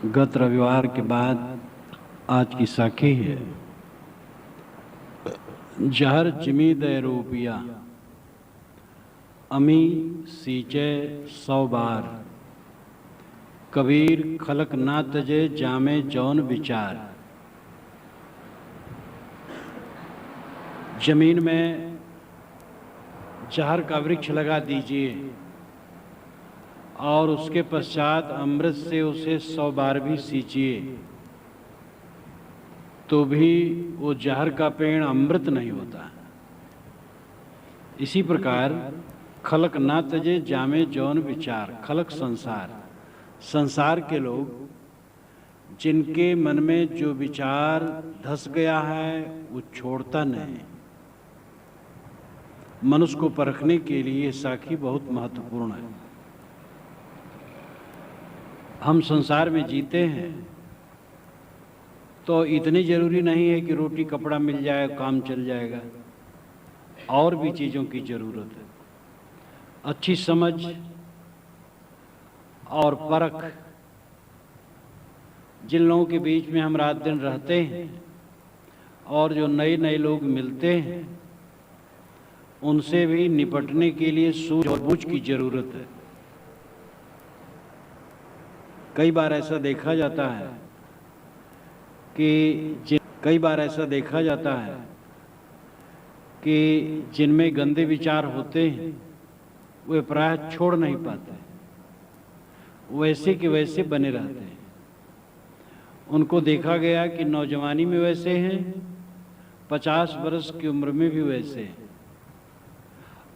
गत रविवार के बाद आज की साखी है। जहर चिमी दे रूपिया अमी सींचे 100 बार, कबीर खलक ना तजे जामे जौन विचार। जमीन में जहर का वृक्ष लगा दीजिए और उसके पश्चात अमृत से उसे 100 बार भी सींचिए तो भी वो जहर का पेड़ अमृत नहीं होता। इसी प्रकार खलक ना तजे जामे जौन विचार, खलक संसार के लोग जिनके मन में जो विचार धस गया है वो छोड़ता नहीं। मनुष्य को परखने के लिए साखी बहुत महत्वपूर्ण है। हम संसार में जीते हैं तो इतनी जरूरी नहीं है कि रोटी कपड़ा मिल जाए, काम चल जाएगा। और भी चीज़ों की ज़रूरत है। अच्छी समझ और परख। जिन लोगों के बीच में हम रात दिन रहते हैं और जो नए नए लोग मिलते हैं उनसे भी निपटने के लिए सूझ और बूझ की ज़रूरत है। कई बार ऐसा देखा जाता है कि जिनमें गंदे विचार होते हैं वे प्राय छोड़ नहीं पाते, वैसे के वैसे बने रहते हैं। उनको देखा गया कि नौजवानी में वैसे हैं, 50 वर्ष की उम्र में भी वैसे हैं,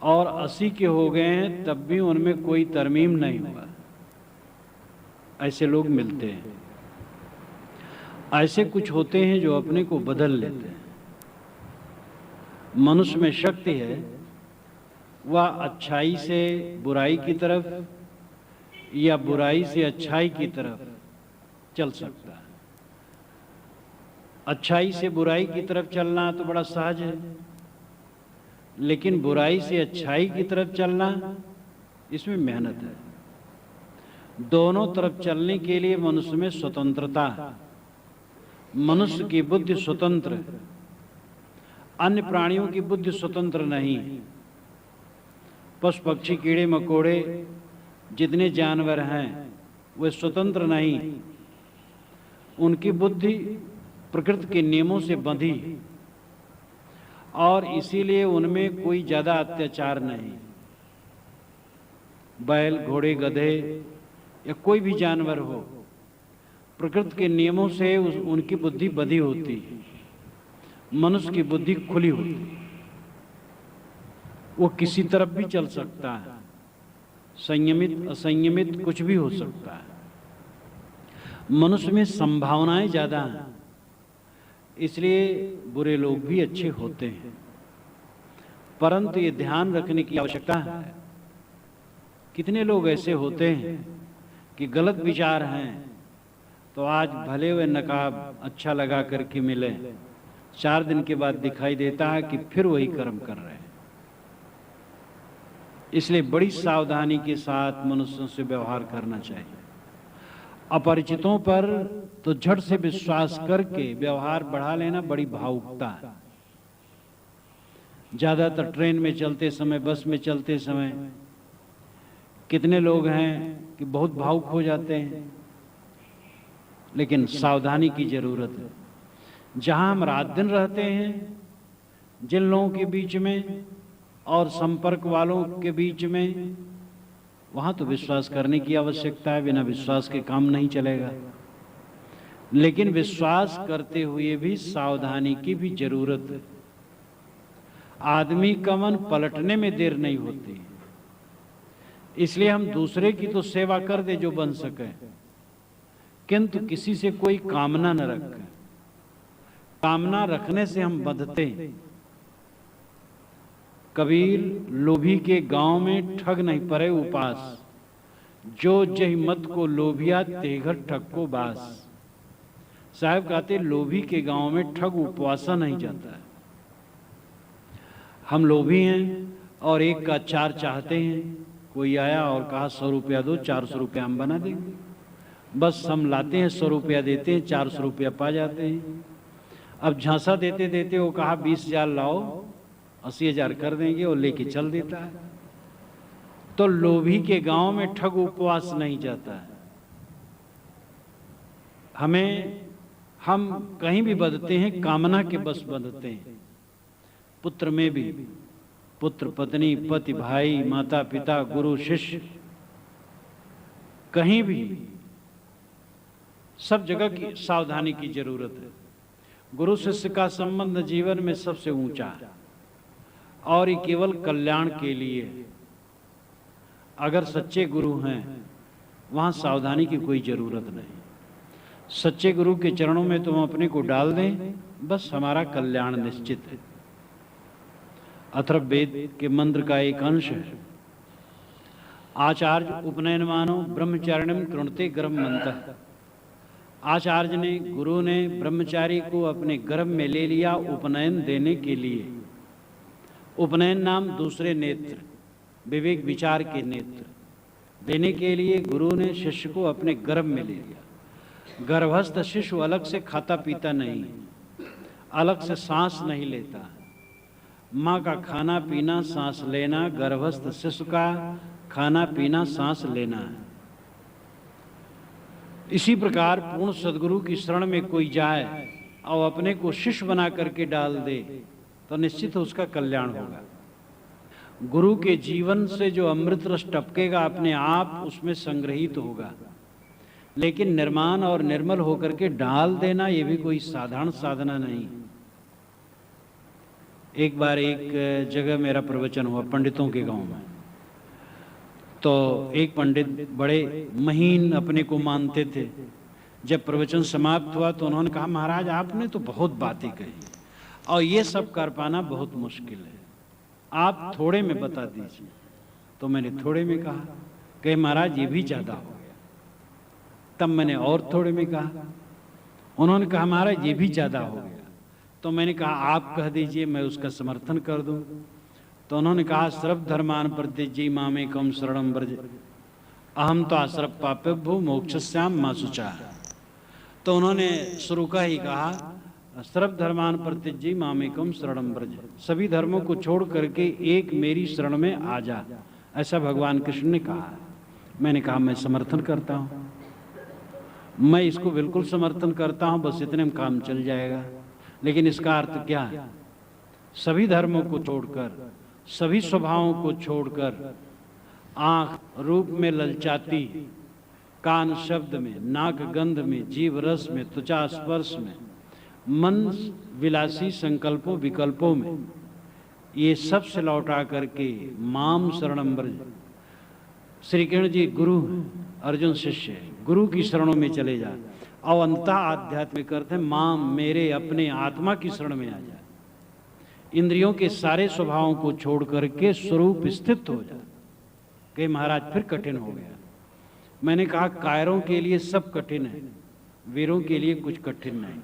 और 80 के हो गए हैं तब भी उनमें कोई तरमीम नहीं हुआ। ऐसे लोग मिलते हैं। ऐसे कुछ होते हैं जो अपने को बदल लेते हैं। मनुष्य में शक्ति है, वह अच्छाई से बुराई की तरफ या बुराई से अच्छाई की तरफ चल सकता है। अच्छाई से बुराई की तरफ चलना तो बड़ा सहज है, लेकिन बुराई से अच्छाई की तरफ चलना, इसमें मेहनत है। दोनों तरफ चलने के लिए मनुष्य में स्वतंत्रता है। मनुष्य की बुद्धि स्वतंत्र है, अन्य प्राणियों की बुद्धि स्वतंत्र नहीं। पशु पक्षी कीड़े मकोड़े जितने जानवर हैं वे स्वतंत्र नहीं। उनकी बुद्धि प्रकृति के नियमों से बंधी और इसीलिए उनमें कोई ज़्यादा अत्याचार नहीं। बैल, घोड़े, गधे या कोई भी जानवर हो, प्रकृति के नियमों से उनकी बुद्धि बंधी होती है। मनुष्य की बुद्धि खुली होती है, वो किसी तरफ भी चल सकता है। संयमित असंयमित कुछ भी हो सकता है। मनुष्य में संभावनाएं ज़्यादा हैं, इसलिए बुरे लोग भी अच्छे होते हैं। परंतु ये ध्यान रखने की आवश्यकता है, कितने लोग ऐसे होते हैं कि गलत विचार हैं तो आज भले वे नकाब अच्छा लगा करके मिले, 4 दिन के बाद दिखाई देता है कि फिर वही कर्म कर रहे हैं। इसलिए बड़ी सावधानी के साथ मनुष्यों से व्यवहार करना चाहिए। अपरिचितों पर तो झट से विश्वास करके व्यवहार बढ़ा लेना बड़ी भावुकता है। ज़्यादातर ट्रेन में चलते समय, बस में चलते समय कितने लोग हैं कि बहुत भावुक हो जाते हैं, लेकिन सावधानी की ज़रूरत है। जहाँ हम रात दिन रहते हैं, जिन लोगों के बीच में और संपर्क वालों के बीच में, वहाँ तो विश्वास करने की आवश्यकता है। बिना विश्वास के काम नहीं चलेगा। लेकिन विश्वास करते हुए भी सावधानी की भी जरूरत है। आदमी का मन पलटने में देर नहीं होती, इसलिए हम दूसरे की तो सेवा कर दे जो बन सके, किंतु किसी से कोई कामना न रखें। कामना रखने से हम बंधते हैं। कबीर लोभी के गांव में ठग नहीं परे उपास, जो जहि मत को लोभिया ते घर ठग को बास। साहब कहते लोभी के गांव में ठग उपवासा नहीं जाता है। हम लोभी हैं और एक का 4 चाहते हैं। कोई आया और कहा 100 रुपया दो, 400 रुपया हम बना देंगे। बस हम लाते हैं, 100 रुपया देते हैं, 400 रुपया पा जाते हैं। अब झांसा देते देते वो कहा 20,000 लाओ, 80,000 कर देंगे, और लेके चल देता है। तो लोभी के गांव में ठग उपवास नहीं जाता है। हम कहीं भी बंधते हैं, कामना के बस बंधते हैं। पुत्र में भी, पुत्र पत्नी, पति भाई, माता पिता, गुरु शिष्य, कहीं भी सब जगह की सावधानी की जरूरत है। गुरु शिष्य का संबंध जीवन में सबसे ऊंचा है और ये केवल कल्याण के लिए। अगर सच्चे गुरु हैं वहां सावधानी की कोई जरूरत नहीं। सच्चे गुरु के चरणों में तुम अपने को डाल दें, बस हमारा कल्याण निश्चित है। अथर्ववेद के मंत्र का एक अंश है, आचार्य उपनयनमानो ब्रह्मचारिणम कृणते गर्भमंतः। आचार्य ने, गुरु ने ब्रह्मचारी को अपने गर्भ में ले लिया उपनयन देने के लिए। उपनयन नाम दूसरे नेत्र, विवेक विचार के नेत्र देने के लिए गुरु ने शिष्य को अपने गर्भ में ले लिया। गर्भस्थ शिशु अलग से खाता पीता नहीं, अलग से सांस नहीं लेता। माँ का खाना पीना सांस लेना, गर्भस्थ शिशु का खाना पीना सांस लेना है। इसी प्रकार पूर्ण सदगुरु की शरण में कोई जाए और अपने को शिष्य बना करके डाल दे तो निश्चित उसका कल्याण होगा। गुरु के जीवन से जो अमृत रस टपकेगा अपने आप उसमें संग्रहित होगा। लेकिन निर्माण और निर्मल होकर के डाल देना ये भी कोई साधारण साधना नहीं। एक बार एक जगह मेरा प्रवचन हुआ पंडितों के गांव में। तो एक पंडित बड़े महीन अपने को मानते थे। जब प्रवचन समाप्त हुआ तो उन्होंने कहा, महाराज आपने तो बहुत बातें कही और ये सब कर पाना बहुत मुश्किल है, आप थोड़े में बता दीजिए। तो मैंने थोड़े में कहा कि महाराज ये भी ज्यादा हो गया। तब मैंने और थोड़े में कहा, उन्होंने कहा महाराज ये भी ज्यादा हो गया। तो मैंने कहा आप कह दीजिए, मैं उसका समर्थन कर दूं। तो उन्होंने कहा, सर्व धर्मान परित्यज्य मामेकम शरणं व्रज, अहम तो आश्रव पापेभ्यो मोक्षस्याम मा शुचः। तो उन्होंने शुरू का ही कहा, सर्व धर्मान परित्यज्य मामेकम शरणं व्रज, सभी धर्मों को छोड़ करके एक मेरी शरण में आ जा, ऐसा भगवान कृष्ण ने कहा। मैंने कहा मैं समर्थन करता हूँ, मैं इसको बिल्कुल समर्थन करता हूँ, बस इतने में काम चल जाएगा। लेकिन इसका अर्थ क्या है? सभी धर्मों को छोड़कर, सभी स्वभावों को छोड़कर, आंख रूप में ललचाती, कान शब्द में, नाक गंध में, जीव रस में, त्वचा स्पर्श में, मन विलासी संकल्पों विकल्पों में, ये सब से लौटा करके माम शरणं व्रज। श्री कृष्ण जी गुरु, अर्जुन शिष्य, गुरु की शरणों में चले जा। और अंतः आध्यात्मिक अर्थ है माम, मेरे अपने आत्मा की शरण में आ जा। इंद्रियों के सारे स्वभावों को छोड़ करके स्वरूप स्थित हो जा। कि महाराज फिर कठिन हो गया। मैंने कहा कायरों के लिए सब कठिन है, वीरों के लिए कुछ कठिन नहीं।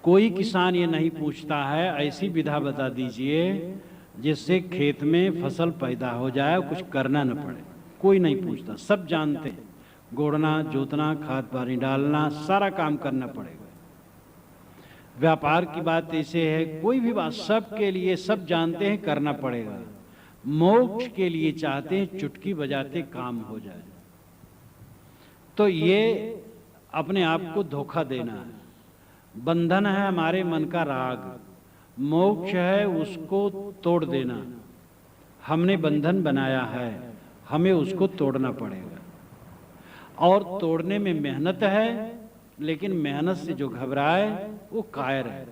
कोई किसान ये नहीं पूछता है ऐसी विधा बता दीजिए जिससे खेत में फसल पैदा हो जाए, कुछ करना न पड़े। कोई नहीं पूछता, सब जानते हैं गोड़ना, जोतना, खाद पानी डालना, सारा काम करना पड़ेगा। व्यापार की बात ऐसे है, कोई भी बात सबके लिए सब जानते हैं करना पड़ेगा। मोक्ष के लिए चाहते हैं चुटकी बजाते काम हो जाए। तो ये अपने आप को धोखा देना है। बंधन है हमारे मन का राग, मोक्ष है उसको तोड़ देना। हमने बंधन बनाया है, हमें उसको तोड़ना पड़ेगा। और तोड़ने में मेहनत है, लेकिन मेहनत से जो घबराए वो कायर है।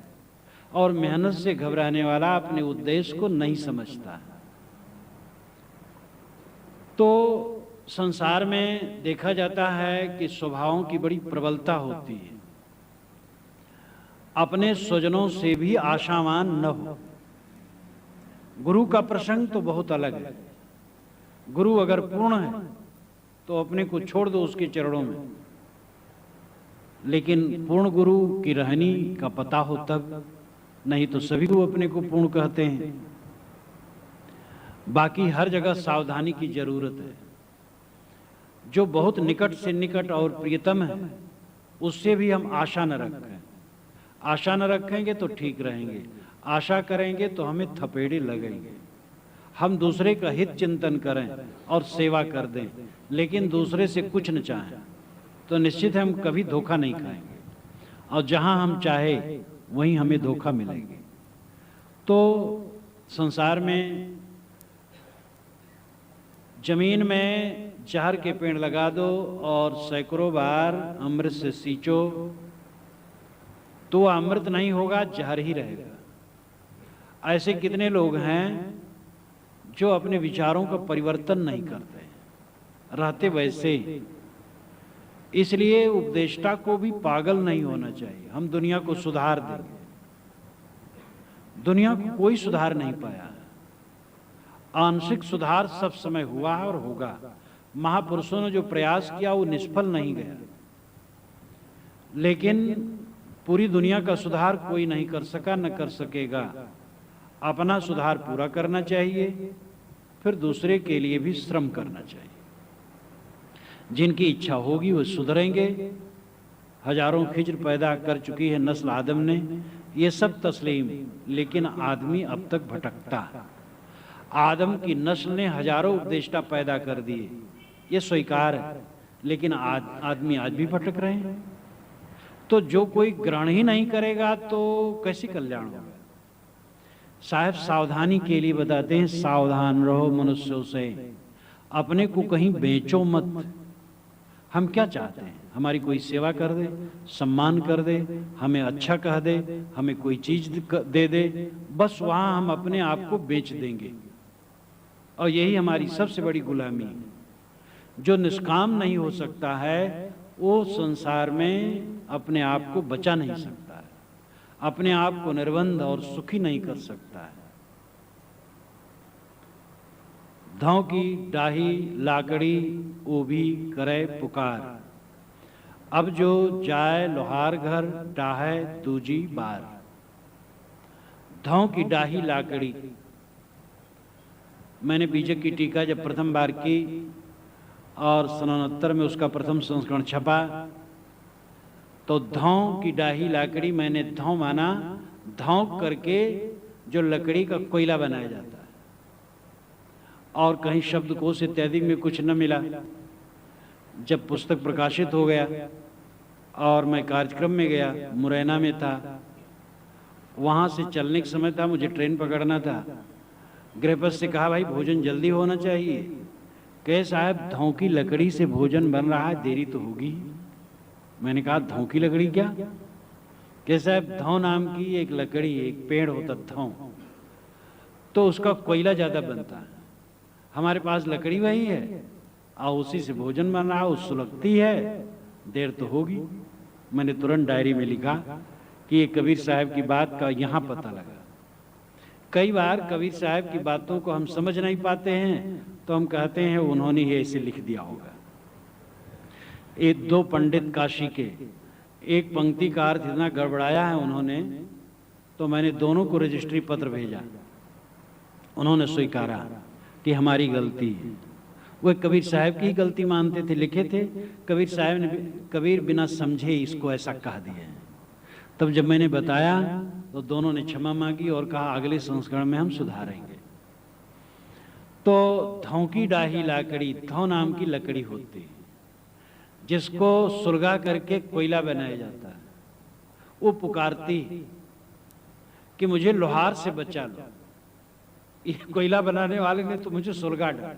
और मेहनत से घबराने वाला अपने उद्देश्य को नहीं समझता। तो संसार में देखा जाता है कि स्वभावों की बड़ी प्रबलता होती है। अपने स्वजनों से भी आशावान न हो। गुरु का प्रसंग तो बहुत अलग है। गुरु अगर पूर्ण है तो अपने को छोड़ दो उसके चरणों में, लेकिन पूर्ण गुरु की रहनी का पता हो तब, नहीं तो सभी को अपने को पूर्ण कहते हैं। बाकी हर जगह सावधानी की जरूरत है। जो बहुत निकट से निकट और प्रियतम है उससे भी हम आशा न रखें। आशा न रखेंगे तो ठीक रहेंगे, आशा करेंगे तो हमें थपेड़े लगेंगे। हम दूसरे का हित चिंतन करें और सेवा कर दें, लेकिन दूसरे से कुछ न चाहें तो निश्चित है हम कभी धोखा नहीं खाएंगे, और जहां हम चाहे वहीं हमें धोखा मिलेंगे। तो संसार में जमीन में जहर के पेड़ लगा दो और सैकड़ों बार अमृत से सींचो तो अमृत नहीं होगा, जहर ही रहेगा। ऐसे कितने लोग हैं जो अपने विचारों का परिवर्तन नहीं करते, रहते वैसे। इसलिए उपदेष्टा को भी पागल नहीं होना चाहिए। हम दुनिया को सुधार देंगे, दुनिया को कोई सुधार नहीं पाया। आंशिक सुधार सब समय हुआ है और होगा। महापुरुषों ने जो प्रयास किया वो निष्फल नहीं गया, लेकिन पूरी दुनिया का सुधार कोई नहीं कर सका, न कर सकेगा। अपना सुधार पूरा करना चाहिए, फिर दूसरे के लिए भी श्रम करना चाहिए। जिनकी इच्छा होगी वो सुधरेंगे। हजारों खिज्र पैदा कर चुकी है नस्ल आदम ने, ये सब तस्लीम, लेकिन आदमी अब तक भटकता है। आदम की नस्ल ने हजारों उपदेष्टा पैदा कर दिए, ये स्वीकार है, लेकिन आदमी आज भी भटक रहे हैं। तो जो कोई ग्रहण ही नहीं करेगा तो कैसे कल्याण होगा। साहब सावधानी के लिए बताते हैं, सावधान रहो मनुष्यों से, अपने को कहीं बेचो मत। हम क्या चाहते हैं, हमारी कोई सेवा कर दे, सम्मान कर दे, हमें अच्छा कह दे, हमें कोई चीज दे दे, बस वहां हम अपने आप को बेच देंगे। और यही हमारी सबसे बड़ी गुलामी है। जो निष्काम नहीं हो सकता है वो संसार में अपने आप को बचा नहीं सकता है, अपने आप को निर्बंध और सुखी नहीं कर सकता है। धौ की डाही लाकड़ी वो भी करे पुकार, अब जो जाए लोहार घर डाहे दूजी बार। धौ की डाही लाकड़ी, मैंने बीजक की टीका जब प्रथम बार की और 1969 में उसका प्रथम संस्करण छपा, तो धौ की डाही लाकड़ी, मैंने धौ माना धौंक करके जो लकड़ी का कोयला बनाया जाता है, और कहीं शब्दकोश इत्यादि में कुछ न मिला। जब पुस्तक प्रकाशित हो गया और मैं कार्यक्रम में गया, मुरैना में था, वहाँ से चलने के समय था, मुझे ट्रेन पकड़ना था। गृहपति से कहा भाई भोजन जल्दी होना चाहिए। कहे साहब धौ की लकड़ी से भोजन बन रहा है, देरी तो होगी। मैंने कहा धौ की लकड़ी क्या? कहे साहब धौ नाम की एक लकड़ी, एक पेड़ होता धौ, तो उसका कोयला ज्यादा बनता है। हमारे पास लकड़ी वही है और उसी से भोजन बन रहा है, उस सुलगती है, देर तो होगी। मैंने तुरंत डायरी में लिखा कि ये कबीर साहब की बात का यहाँ पता लगा। कई बार कबीर साहब की बातों को हम समझ नहीं पाते हैं तो हम कहते हैं उन्होंने ही ऐसे लिख दिया होगा। एक दो पंडित काशी के, एक पंक्ति का अर्थ इतना गड़बड़ाया है उन्होंने, तो मैंने दोनों को रजिस्ट्री पत्र भेजा। उन्होंने स्वीकारा कि हमारी गलती है। वो कबीर साहब की ही गलती मानते थे, लिखे थे कबीर साहब ने, कबीर बिना समझे इसको ऐसा कह दिया। तब जब मैंने बताया तो दोनों ने क्षमा मांगी और कहा अगले संस्करण में हम सुधारेंगे। तो धौ की डाही लाकड़ी, धौ नाम की लकड़ी होती है जिसको सुलगा करके कोयला बनाया जाता है। वो पुकारती कि मुझे लोहार से बचा लो। ये कोयला बनाने वाले ने तो मुझे सुलगा डाला,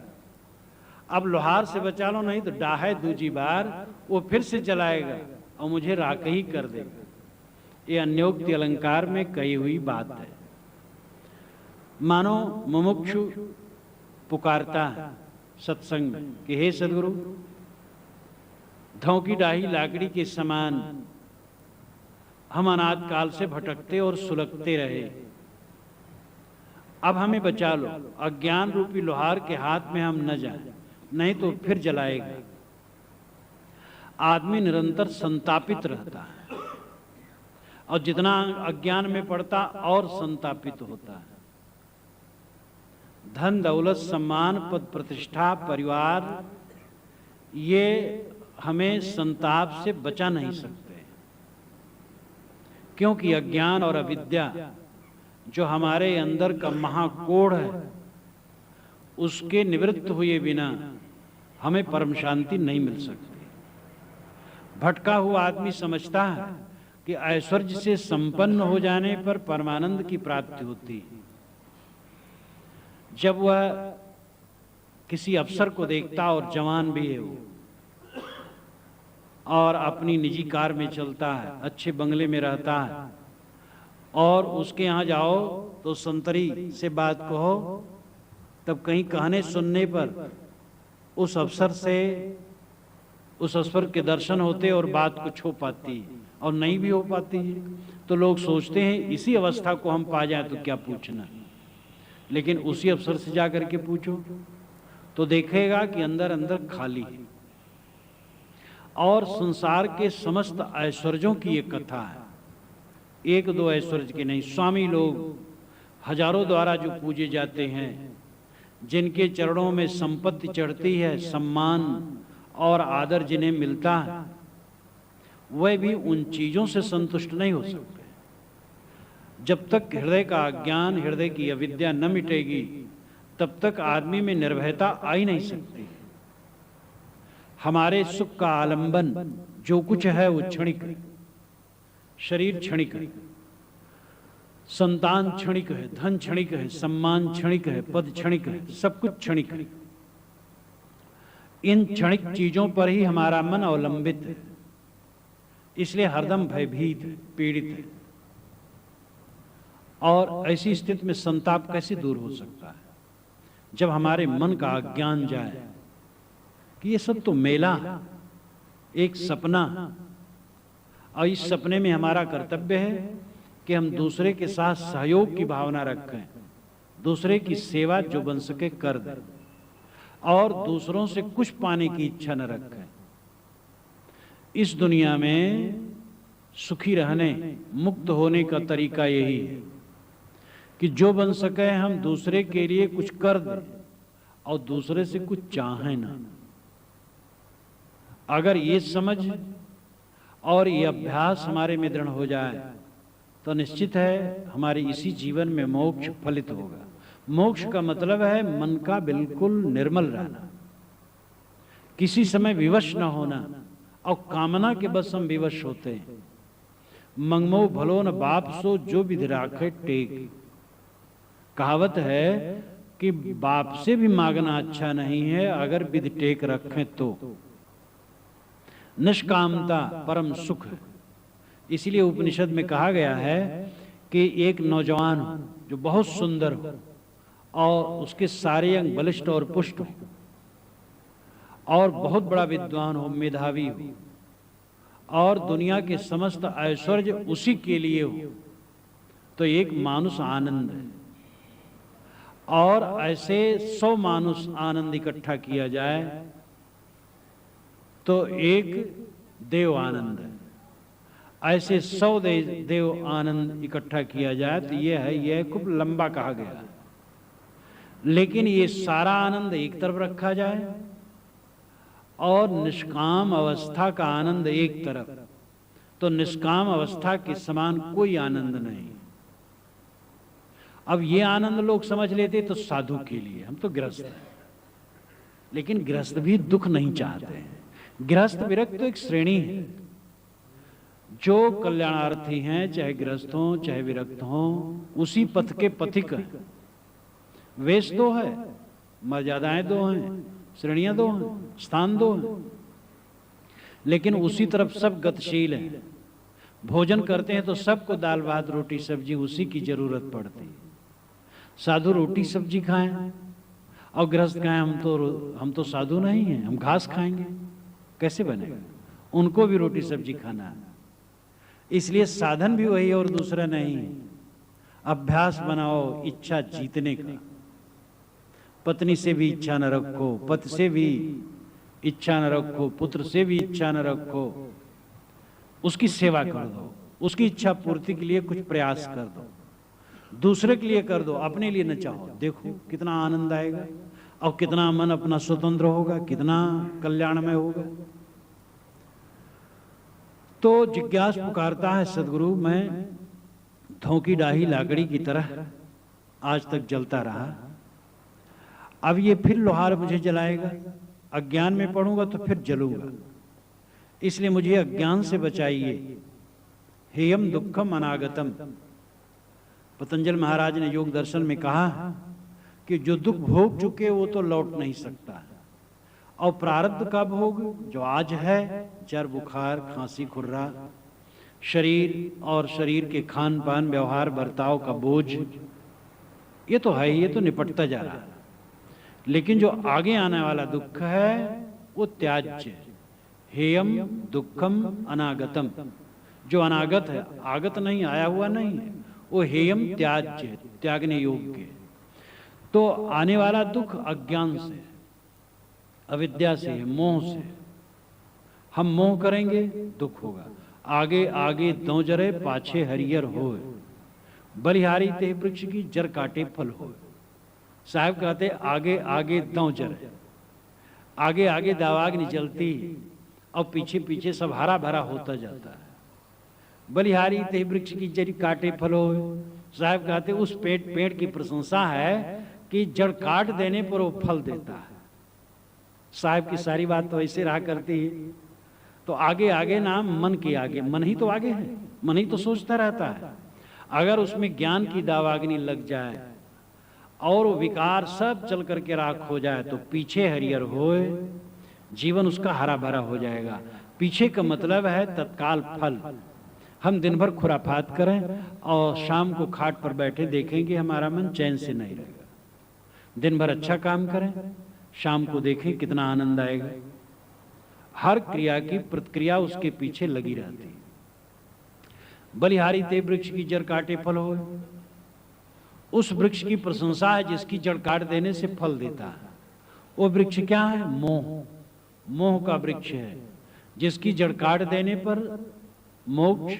अब लोहार से बचा लो, नहीं तो डाहे दूजी बार वो फिर से जलाएगा और मुझे राख ही कर देगा। ये अन्योक्ति अलंकार में कही हुई बात है। मानो मुमुक्षु पुकारता है सत्संग में कि हे सदगुरु, धौ की डाही लाकड़ी के समान हम अनाद काल से भटकते और सुलगते रहे, अब हमें बचा लो। अज्ञान रूपी लोहार के हाथ में हम न जाएं, नहीं तो फिर जलाएगा। आदमी निरंतर संतापित रहता है और जितना अज्ञान में पड़ता और संतापित होता है। धन दौलत सम्मान पद प्रतिष्ठा परिवार, ये हमें संताप से बचा नहीं सकते, क्योंकि अज्ञान और अविद्या जो हमारे अंदर का महाकोढ़ है, उसके निवृत्त हुए बिना हमें परम शांति नहीं मिल सकती। भटका हुआ आदमी समझता है कि ऐश्वर्य से संपन्न हो जाने पर परमानंद की प्राप्ति होती है। जब वह किसी अफसर को देखता और जवान भी है वो, और अपनी निजी कार में चलता है, अच्छे बंगले में रहता है, और उसके यहाँ जाओ तो संतरी से बात कहो, तब कहीं कहने सुनने पर उस अफसर के दर्शन होते और बात को छू पाती है, और नहीं भी हो पाती है, तो लोग सोचते हैं इसी अवस्था को हम पा जाए तो क्या पूछना। लेकिन उसी अफसर से जाकर के पूछो तो देखेगा कि अंदर अंदर खाली है। और संसार के समस्त ऐश्वर्यों की एक कथा है, एक दो ऐश्वर्य की नहीं। स्वामी लोग हजारों द्वारा जो पूजे जाते हैं, जिनके चरणों में संपत्ति चढ़ती है, सम्मान और आदर जिन्हें मिलता है, वह भी उन चीजों से संतुष्ट नहीं हो सकते। जब तक हृदय का अज्ञान, हृदय की अविद्या न मिटेगी, तब तक आदमी में निर्भयता आ ही नहीं सकती। हमारे सुख का आलंबन जो कुछ है वो क्षणिक है, शरीर क्षणिक है, संतान क्षणिक है, धन क्षणिक है, सम्मान क्षणिक है, पद क्षणिक है, सब कुछ क्षणिक है। इन क्षणिक चीजों पर ही हमारा मन अवलंबित है, इसलिए हरदम भयभीत है, पीड़ित है। और ऐसी स्थिति में संताप कैसे दूर हो सकता है? जब हमारे मन का अज्ञान जाए कि ये सब तो मेला, एक सपना, और इस सपने में हमारा कर्तव्य है कि हम दूसरे के साथ सहयोग की भावना रखें, दूसरे की सेवा जो बन सके कर दें, और दूसरों से कुछ पाने की इच्छा न रखें। इस दुनिया में सुखी रहने, मुक्त होने का तरीका यही है कि जो बन सके हम दूसरे के लिए कुछ कर दें और दूसरे से कुछ चाहें ना। अगर ये समझ और ये अभ्यास हमारे में दृढ़ हो जाए तो निश्चित है हमारे इसी जीवन में मोक्ष फलित होगा। मोक्ष का मतलब है मन का बिल्कुल निर्मल रहना, किसी समय विवश न होना, और कामना के बस हम विवश होते हैं। मंगमो भलो न बाप सो जो विधि राखे टेक। कहावत है कि बाप से भी मांगना अच्छा नहीं है अगर विधि टेक रखें तो। निष्कामता परम सुख है। इसलिए उपनिषद में कहा गया है कि एक नौजवान हो जो बहुत सुंदर हो और उसके सारे अंग बलिष्ठ और पुष्ट हो, और बहुत बड़ा विद्वान हो, मेधावी हो, और दुनिया के समस्त ऐश्वर्य उसी के लिए हो, तो एक मानुष आनंद है। और ऐसे 100 मानुष आनंद इकट्ठा किया जाए तो एक देव आनंद है। ऐसे 100 देव आनंद इकट्ठा किया जाए तो यह खूब लंबा कहा गया है। लेकिन ये सारा आनंद एक तरफ रखा जाए और निष्काम अवस्था का आनंद एक तरफ, तो निष्काम अवस्था के समान कोई आनंद नहीं। अब ये आनंद लोग समझ लेते तो साधु के लिए, हम तो गृहस्थ हैं, लेकिन गृहस्थ भी दुख नहीं चाहते हैं। गृहस्थ विरक्त तो एक श्रेणी है। जो कल्याणार्थी हैं, चाहे गृहस्थ हों चाहे विरक्त हों, उसी पथ के पथिक हैं। वेश दो है, मर्यादाएं दो हैं, श्रेणियां दो हैं, स्थान दो हैं, लेकिन उसी तरफ सब गतिशील हैं। भोजन करते हैं तो सबको दाल भात रोटी सब्जी उसी की जरूरत पड़ती है। साधु रोटी सब्जी खाएं और गृहस्थ खाएं हम तो साधु नहीं हैं, हम घास खाएंगे, कैसे बनेगा? उनको भी रोटी सब्जी खाना है। इसलिए साधन भी वही और दूसरा नहीं है। अभ्यास बनाओ इच्छा जीतने का। पत्नी से भी इच्छा न रखो, पति से भी इच्छा न रखो, पुत्र से भी इच्छा न रखो, उसकी सेवा कर दो, उसकी इच्छा पूर्ति के लिए कुछ प्रयास कर दो। दूसरे के लिए कर दो, अपने लिए न चाहो। देखो कितना आनंद आएगा और कितना मन अपना स्वतंत्र होगा, कितना कल्याणमय होगा। तो जिज्ञास पुकारता है, सदगुरु मैं धोंकी डाही लाकड़ी की तरह आज तक जलता रहा, अब ये फिर लोहार मुझे जलाएगा, अज्ञान में पड़ूंगा तो फिर जलूंगा, इसलिए मुझे अज्ञान से बचाइए। हेयम दुखम अनागतम। पतंजल महाराज ने योग दर्शन में कहा कि जो दुख भोग चुके वो तो लौट नहीं सकता, और प्रारब्ध का भोग जो आज है, जर बुखार खांसी खुर्रा, शरीर और शरीर के खान पान व्यवहार बर्ताव का बोझ, ये तो है, ये तो निपटता जा रहा है। लेकिन जो आगे आने वाला दुख है वो त्याज्य। हेयम दुखम अनागतम। जो अनागत है, आगत नहीं, आया हुआ नहीं है, वो हेयम त्याज्य, त्यागने योग्य। तो आने वाला दुख अज्ञान से, अविद्या से, मोह से। हम मोह करेंगे दुख होगा। आगे आगे दो जरे पाछे हरियर होए, बलिहारी ते वृक्ष की जर काटे फल होए। साहब कहते आगे आगे दो जरे, आगे आगे दावाग्नि जलती और पीछे पीछे सब हरा भरा होता जाता है। बलिहारी ते वृक्ष की जड़ काटे फल होए। साहब कहते उस पेड़ की प्रशंसा है कि जड़ काट देने पर वो फल देता है। साहब की सारी बात तो ऐसे रहा करती है। तो आगे आगे नाम मन के आगे, मन ही तो आगे है, मन ही तो सोचता रहता है। अगर उसमें ज्ञान की दावाग्नि लग जाए और वो विकार सब चल करके राख हो जाए तो पीछे हरियर होए, जीवन उसका हरा भरा हो जाएगा। पीछे का मतलब है तत्काल फल। हम दिन भर खुराफात करें और शाम को खाट पर बैठे देखेंगे हमारा मन चैन से नहीं रहेगा। दिन भर अच्छा काम करें, शाम को देखें कितना आनंद आएगा। हर क्रिया की प्रतिक्रिया उसके पीछे लगी रहती है। बलिहारी ते वृक्ष की जड़ काटे फल हो। उस वृक्ष की प्रशंसा है जिसकी जड़ काट देने से फल देता है। वो वृक्ष क्या है? मोह। मोह का वृक्ष है जिसकी जड़ काट देने पर मोक्ष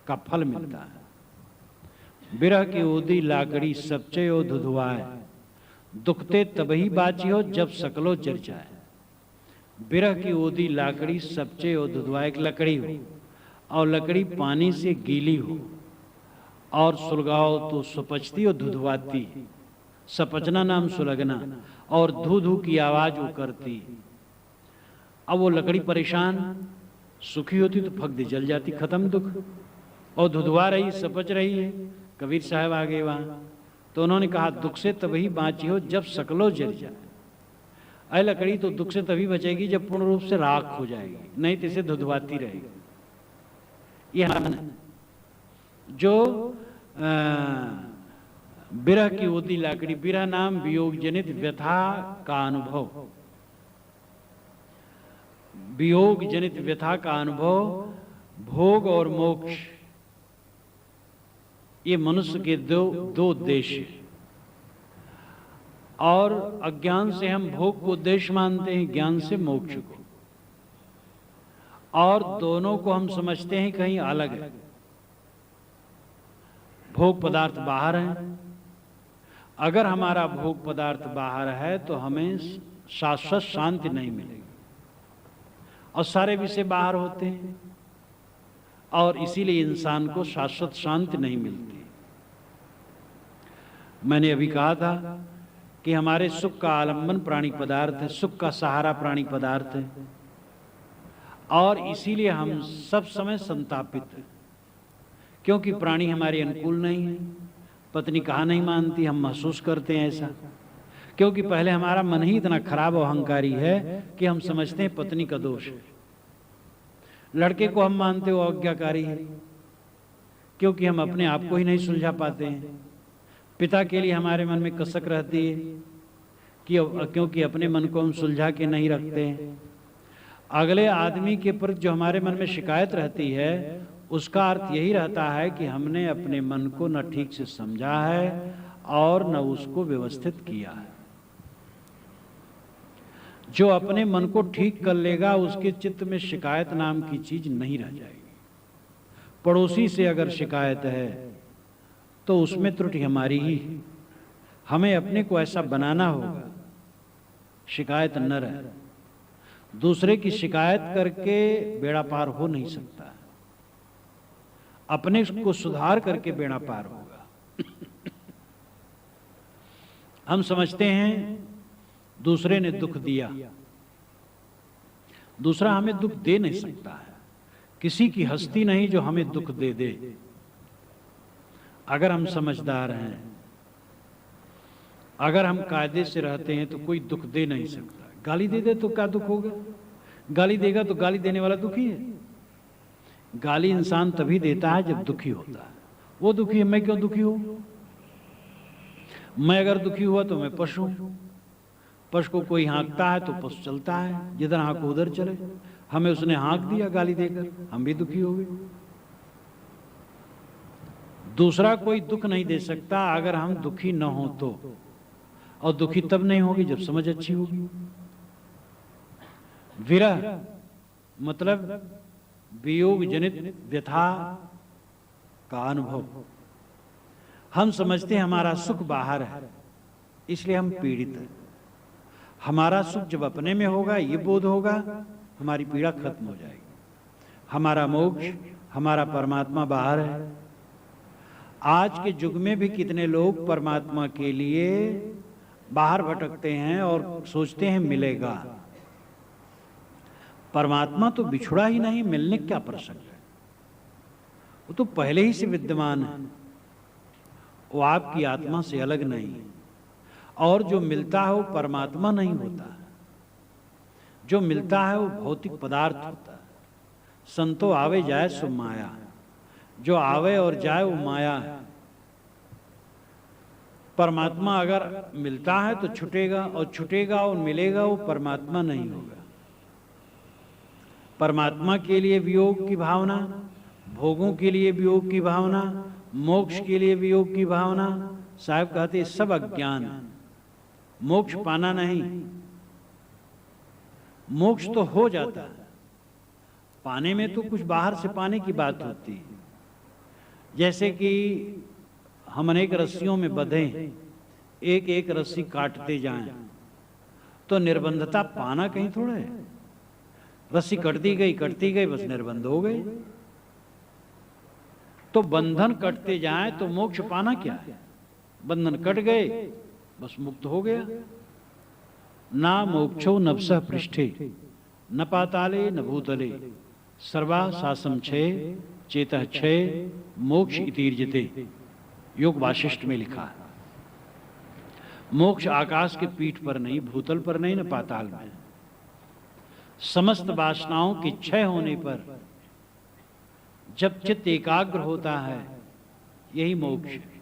का फल मिलता है। बिरह की ओदी लाकड़ी सबचयो धुधुआए, दुखते तबही बाचियो जब सकलो जर जाए। बिरह की ओदी लाकड़ी सबचयो धुधुआए, एक लकड़ी हो और लकड़ी पानी से गीली हो और सुलगाओ तो सुपचती और धुधुआती। सपचना नाम सुलगना, और धू धू की आवाज वो करती। अब वो लकड़ी परेशान, सुखी होती तो फक दे जल जाती, खत्म दुख। और धुधुआ रही, सपच रही है। कबीर साहब आ गए वहां, तो उन्होंने कहा दुख से तभी बाँची हो जब सकलो जल जाए। अरे लकड़ी तो दुख से तभी बचेगी जब पूर्ण रूप से राख हो जाएगी, नहीं तो इसे धुधवाती रहेगी। ये मन है जो बिरह की ओदी लाकड़ी। बिरह नाम वियोग जनित व्यथा का अनुभव। वियोग जनित व्यथा का अनुभव, भोग और मोक्ष, ये मनुष्य के दो उद्देश्य। और अज्ञान से हम भोग को उद्देश्य मानते हैं, ज्ञान से मोक्ष को, और दोनों को हम समझते हैं कहीं अलग है। भोग पदार्थ बाहर है। अगर हमारा भोग पदार्थ बाहर है तो हमें शाश्वत शांति नहीं मिलेगी, और सारे विषय बाहर होते हैं, और इसीलिए इंसान को शाश्वत शांति नहीं मिलती। मैंने अभी कहा था कि हमारे सुख का आलंबन प्राणी पदार्थ है, सुख का सहारा प्राणी पदार्थ है, और इसीलिए हम सब समय संतापित हैं, क्योंकि प्राणी हमारे अनुकूल नहीं है। पत्नी कहा नहीं मानती, हम महसूस करते हैं ऐसा, क्योंकि पहले हमारा मन ही इतना खराब और अहंकारी है कि हम समझते हैं पत्नी का दोष है। लड़के को हम मानते हो आज्ञाकारी है, क्योंकि हम अपने आप को ही नहीं सुलझा पाते हैं। पिता के लिए हमारे मन में कसक रहती है कि क्योंकि अपने मन को हम सुलझा के नहीं रखते हैं। अगले आदमी के प्रति जो हमारे मन में शिकायत रहती है, उसका अर्थ यही रहता है कि हमने अपने मन को न ठीक से समझा है और न उसको व्यवस्थित किया है। जो अपने मन को ठीक कर लेगा उसके चित्त में शिकायत नाम की चीज नहीं रह जाएगी। पड़ोसी से अगर शिकायत है तो उसमें त्रुटि हमारी ही है। हमें अपने को ऐसा बनाना होगा, शिकायत न रहे। दूसरे की शिकायत करके बेड़ा पार हो नहीं सकता, अपने को सुधार करके बेड़ा पार होगा। हम समझते हैं दूसरे ने दुख दिया, दूसरा हमें दुख दे नहीं सकता है। किसी की हस्ती नहीं जो हमें दुख दे दे। अगर हम समझदार हैं, अगर हम कायदे से रहते हैं तो कोई दुख दे नहीं सकता। गाली दे दे तो क्या दुख होगा? गाली देगा तो गाली देने वाला दुखी है। गाली इंसान तभी देता है जब दुखी होता है। वो दुखी है, मैं क्यों दुखी हूं? मैं अगर दुखी हुआ तो मैं पशु हूं। पशु को कोई हाँकता है तो पशु चलता है, जिधर हाँको उधर चले। हमें उसने हाँक दिया गाली देकर, हम भी दुखी हो गए। दूसरा कोई दुख नहीं दे सकता अगर हम दुखी न हो तो, और दुखी तब नहीं होगी जब समझ अच्छी होगी। विरह मतलब वियोग जनित व्यथा का अनुभव। हम समझते हैं हमारा सुख बाहर है, इसलिए हम पीड़ित हैं। हमारा सुख जब अपने में होगा, ये बोध होगा, हमारी पीड़ा खत्म हो जाएगी। हमारा मोक्ष, हमारा परमात्मा बाहर है। आज के युग में भी कितने लोग परमात्मा के लिए बाहर भटकते हैं और सोचते हैं मिलेगा। परमात्मा तो बिछुड़ा ही नहीं, मिलने क्या प्रसंग है? वो तो पहले ही से विद्यमान है। वो आपकी आत्मा से अलग नहीं है। और जो मिलता है वो परमात्मा नहीं होता है। जो मिलता है वो भौतिक पदार्थ होता है। संतो आवे जाए सो माया। जो आवे और जाए वो माया है। परमात्मा अगर मिलता है तो छूटेगा, और छूटेगा और मिलेगा, वो परमात्मा नहीं होगा। परमात्मा के लिए वियोग की भावना, भोगों के लिए वियोग की भावना, मोक्ष के लिए वियोग की भावना, साहब कहते सब अज्ञान। मोक्ष पाना नहीं, मोक्ष तो हो जाता है। पाने में तो कुछ बाहर से पाने की बात होती है। जैसे कि हम अनेक रस्सियों में बंधे, एक एक रस्सी काटते जाएं, तो निर्बंधता पाना कहीं थोड़ा है। रस्सी कटती गई, बस निर्बंध हो गई। तो बंधन कटते जाएं तो मोक्ष पाना क्या है? बंधन कट गए, बस मुक्त हो गया। ना मोक्षो नभसः पृष्ठे न पाताले न भूतले सर्वा शासम छे चेतः छे मोक्ष इतीर्जते। योग वाशिष्ठ में लिखा है। मोक्ष आकाश के पीठ पर नहीं, भूतल पर नहीं, न पाताल में। समस्त वासनाओं के क्षय होने पर जब चित्त एकाग्र होता है, यही मोक्ष है।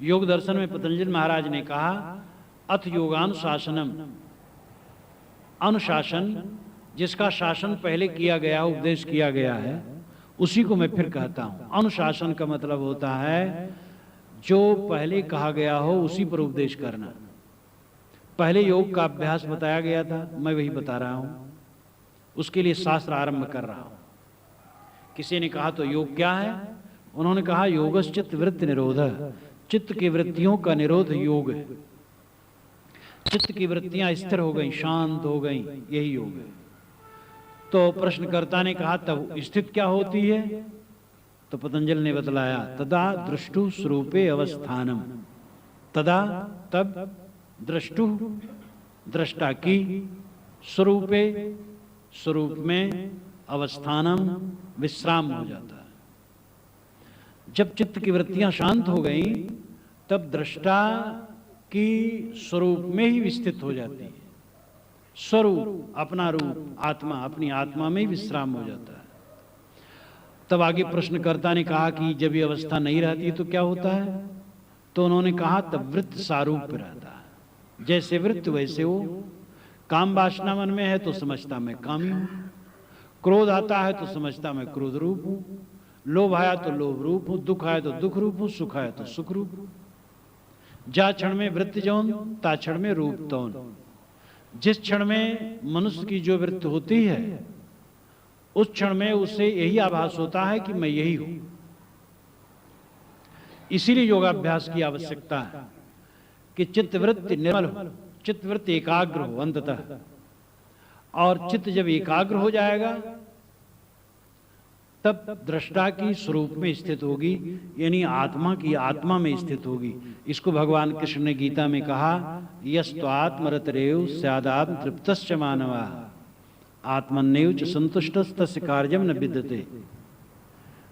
योग दर्शन में पतंजलि महाराज ने कहा, अथ योगानुशासनम, अनुशासन जिसका शासन पहले किया गया, उपदेश किया गया है, उसी को मैं फिर कहता हूं। अनुशासन का मतलब होता है जो पहले कहा गया हो उसी पर उपदेश करना। पहले योग का अभ्यास बताया गया था, मैं वही बता रहा हूं। उसके लिए शास्त्र आरंभ कर रहा हूं। किसी ने कहा तो योग क्या है? उन्होंने कहा योगश्चित्त वृत्ति निरोध। चित्त की वृत्तियों का निरोध योग है। चित्त की वृत्तियां स्थिर हो गई, शांत हो गई, यही योग है। तो प्रश्नकर्ता ने कहा तब स्थित क्या होती है? तो पतंजलि ने बतलाया, तदा दृष्टु स्वरूपे अवस्थानम। तदा तब दृष्टु दृष्टा की, स्वरूपे स्वरूप में, अवस्थानम विश्राम हो जाता है। जब चित्त की वृत्तियां शांत हो गई तब दृष्टा की स्वरूप में ही विस्थित हो जाती है। स्वरूप, अपना रूप, आत्मा, अपनी आत्मा में ही विश्राम हो जाता है। तब आगे प्रश्नकर्ता ने कहा कि जब ये अवस्था नहीं रहती तो क्या होता है? तो उन्होंने कहा तब वृत्त सारूप रहता है। जैसे वृत्त वैसे वो। काम वासना मन में है तो समझता मैं कामी हूं, क्रोध आता है तो समझता मैं क्रोध रूप हूं, लोभ आया तो लोभ रूप हूं, दुख आया तो दुख रूप हूं, सुख आया तो सुख रूप हूं। जा क्षण में वृत्त जौन, ता क्षण में रूप तौन। जिस क्षण में मनुष्य की जो वृत्ति होती है, उस क्षण में उसे यही आभास होता है कि मैं यही हूं। इसीलिए योगाभ्यास की आवश्यकता है कि चित्तवृत्ति निर्मल हो, चित्तवृत्ति एकाग्र हो अंततः। और चित्त जब एकाग्र हो जाएगा तब दृष्टा की स्वरूप में स्थित होगी, यानी आत्मा की आत्मा में स्थित होगी। इसको भगवान कृष्ण ने गीता में कहा, यस्त्वात्मरतरेव स्यादात्म तृप्तश्च मानवा आत्मन्नेव च संतुष्टस्तस्य कार्यम न विद्यते।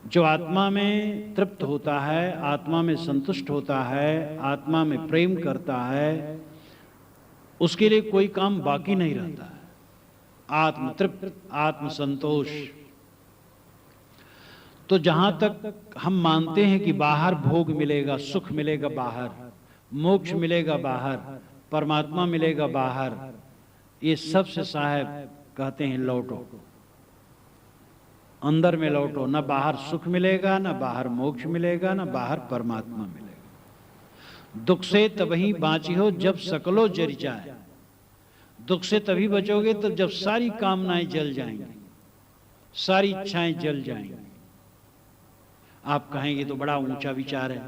जो आत्मा में तृप्त होता है, आत्मा में संतुष्ट होता है, आत्मा में प्रेम करता है, उसके लिए कोई काम बाकी नहीं रहता है। आत्म तृप्त, आत्म संतोष। तो जहां तक हम मानते हैं कि बाहर भोग मिलेगा, सुख मिलेगा बाहर, मोक्ष मिलेगा बाहर, परमात्मा मिलेगा बाहर, ये सबसे साहब कहते हैं लौटो, अंदर में लौटो। न बाहर सुख मिलेगा, न बाहर मोक्ष मिलेगा, न बाहर परमात्मा मिलेगा। दुख से तभी बाँची हो जब सकलो जल जाए। दुख से तभी बचोगे तो जब सारी कामनाएं जल जाएंगी, सारी इच्छाएं जल जाएंगी। आप कहेंगे तो बड़ा ऊंचा विचार है,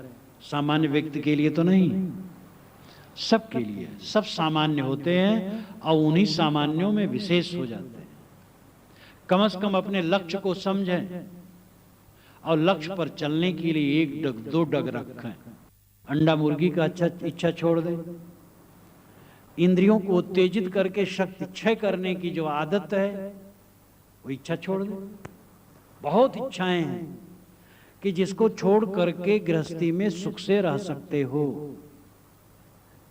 सामान्य व्यक्ति के लिए तो नहीं, सबके लिए। सब सामान्य होते हैं और उन्हीं सामान्यों में विशेष हो जाते हैं। कम से कम अपने लक्ष्य को समझें और लक्ष्य पर चलने के लिए एक डग दो डग रखें। अंडा मुर्गी का इच्छा छोड़ दें। इंद्रियों को उत्तेजित करके शक्ति क्षय करने की जो आदत है वो इच्छा छोड़ दें। बहुत इच्छाएं हैं कि जिसको छोड़ करके गृहस्थी में सुख से रह सकते हो।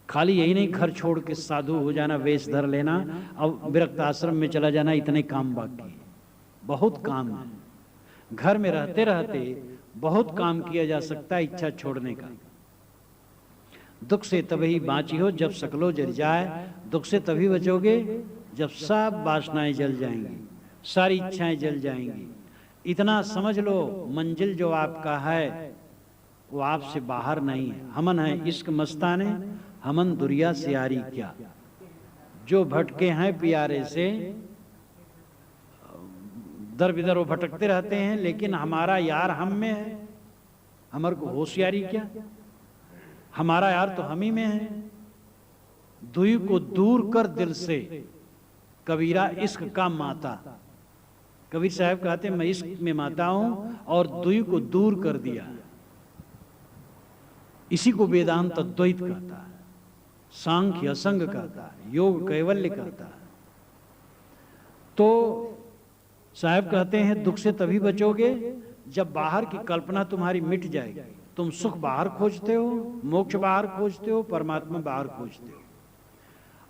खाली यही नहीं घर छोड़ के साधु हो जाना, वेश धर लेना और विरक्त आश्रम में चला जाना, इतने काम बाकी है। बहुत काम है। घर में रहते रहते बहुत काम किया जा सकता है इच्छा छोड़ने का। दुख से तभी बाँची हो जब सकलो जल जाए। दुख से तभी बचोगे जब सब वासनाएं जल जाएंगी, सारी इच्छाएं जल जाएंगी। इतना समझ लो, मंजिल जो आपका है वो आपसे बाहर नहीं है। हमन है इश्क मस्ताने, हमन दुरिया सियारी क्या। जो भटके हैं प्यारे से, दर बिदर वो भटकते रहते हैं, लेकिन हमारा यार हम में है। हमारे को होशियारी क्या, हमारा यार तो हम ही में है। दुई को दूर कर दिल से, कबीरा इश्क का माता। कबीर साहब कहते हैं मैं इश्क में माता हूं और दुई को दूर कर दिया। इसी को वेदांत अद्वैत कहता है, सांख्य असंग कहता है, योग कैवल्य कहता है। तो साहब कहते हैं दुख से तभी बचोगे जब बाहर की कल्पना तुम्हारी मिट जाएगी। तुम सुख बाहर खोजते हो, मोक्ष बाहर खोजते हो, परमात्मा बाहर खोजते हो।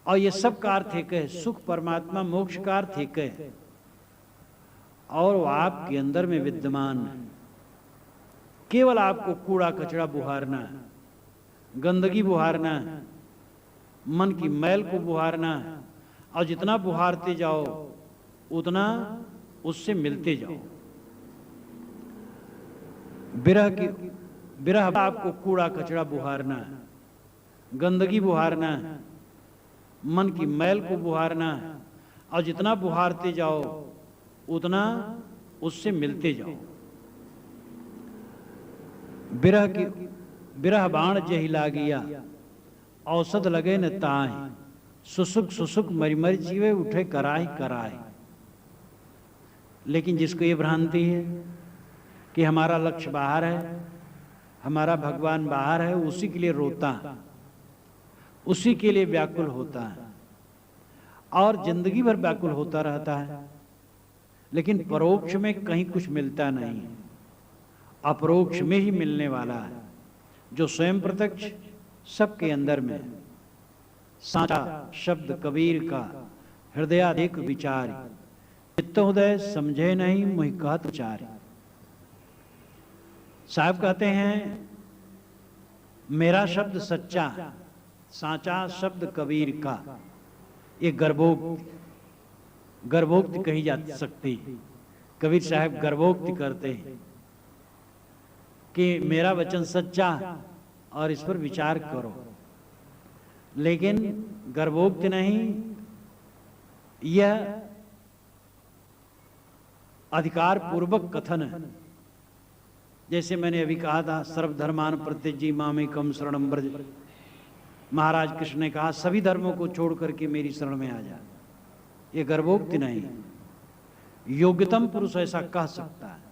और ये सब का अर्थ एक है, सुख परमात्मा मोक्ष का अर्थ एक है और वो आपके अंदर में विद्यमान है। केवल आपको कूड़ा कचरा बुहारना है, गंदगी बुहारना है, मन की मैल को बुहारना है। और जितना बुहारते जाओ उतना उससे मिलते जाओ। विरह आपको कूड़ा कचरा बुहारना है, गंदगी बुहारना है, मन की मैल को बुहारना है। और जितना बुहारते जाओ उतना उससे मिलते जाओ। विरह बाण जही लागिया, औषध लगे न ताहि। सुसुक सुसुक मरी मरी जीवे उठे कराही कराही। लेकिन जिसको ये भ्रांति है कि हमारा लक्ष्य बाहर है, हमारा भगवान बाहर है, उसी के लिए रोता है, उसी के लिए व्याकुल होता है और जिंदगी भर व्याकुल होता रहता है। लेकिन परोक्ष में कहीं कुछ मिलता नहीं है, अपरोक्ष में ही मिलने वाला है, जो स्वयं प्रत्यक्ष सबके अंदर में। साचा शब्द कबीर का, हृदयाधिक विचारी। चित्तोदय समझे नहीं मुहि कहत विचारी। साहब कहते हैं मेरा शब्द सच्चा, साचा शब्द कबीर का। ये गर्भोक्ति कही जा सकती। कबीर साहब गर्भोक्ति करते हैं कि मेरा वचन सच्चा और इस पर विचार करो। लेकिन गर्भोक्ति नहीं, यह अधिकार पूर्वक कथन है। जैसे मैंने अभी कहा था, सर्वधर्मान परित्यज्य मामेकम शरणम व्रज। महाराज कृष्ण ने कहा सभी धर्मों को छोड़ करके मेरी शरण में आ जा। ये गर्भोक्ति नहीं, योग्यतम पुरुष ऐसा कह सकता है,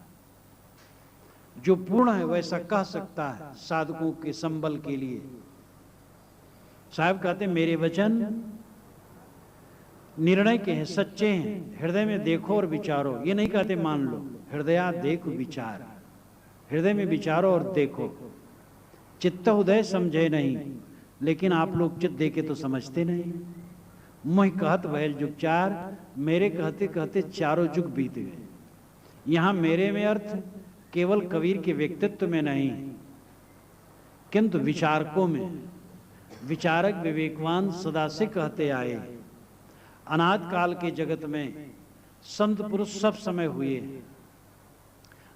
जो पूर्ण है वैसा कह सकता है साधकों के संबल के लिए। साहब कहते मेरे वचन निर्णय के हैं, सच्चे हैं, हृदय में देखो और विचारो। ये नहीं कहते मान लो, हृदया देखो विचार, हृदय में विचारो और देखो। चित्त उदय समझे नहीं, लेकिन आप लोग चित्त देके तो समझते नहीं। मोह कहत वैल जुग चार, मेरे कहते कहते चारों जुग बीत गए। यहां मेरे में अर्थ केवल कबीर के व्यक्तित्व में नहीं, किंतु विचारकों में। विचारक विवेकवान सदा से कहते आए, अनाद काल के जगत में संत पुरुष सब समय हुए।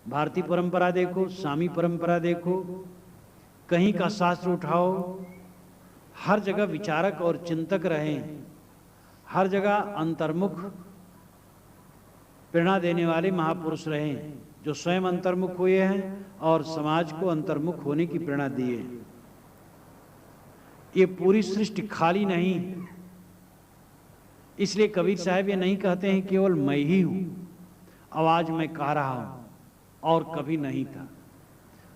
भारतीय परंपरा देखो, स्वामी परंपरा देखो, कहीं का शास्त्र उठाओ, हर जगह विचारक और चिंतक रहे, हर जगह अंतर्मुख प्रेरणा देने वाले महापुरुष रहे, जो स्वयं अंतर्मुख हुए हैं और समाज को अंतर्मुख होने की प्रेरणा दिए। ये पूरी सृष्टि खाली नहीं, इसलिए कबीर साहब ये नहीं कहते हैं केवल मैं ही हूं, आवाज मैं कह रहा हूं और कभी नहीं था।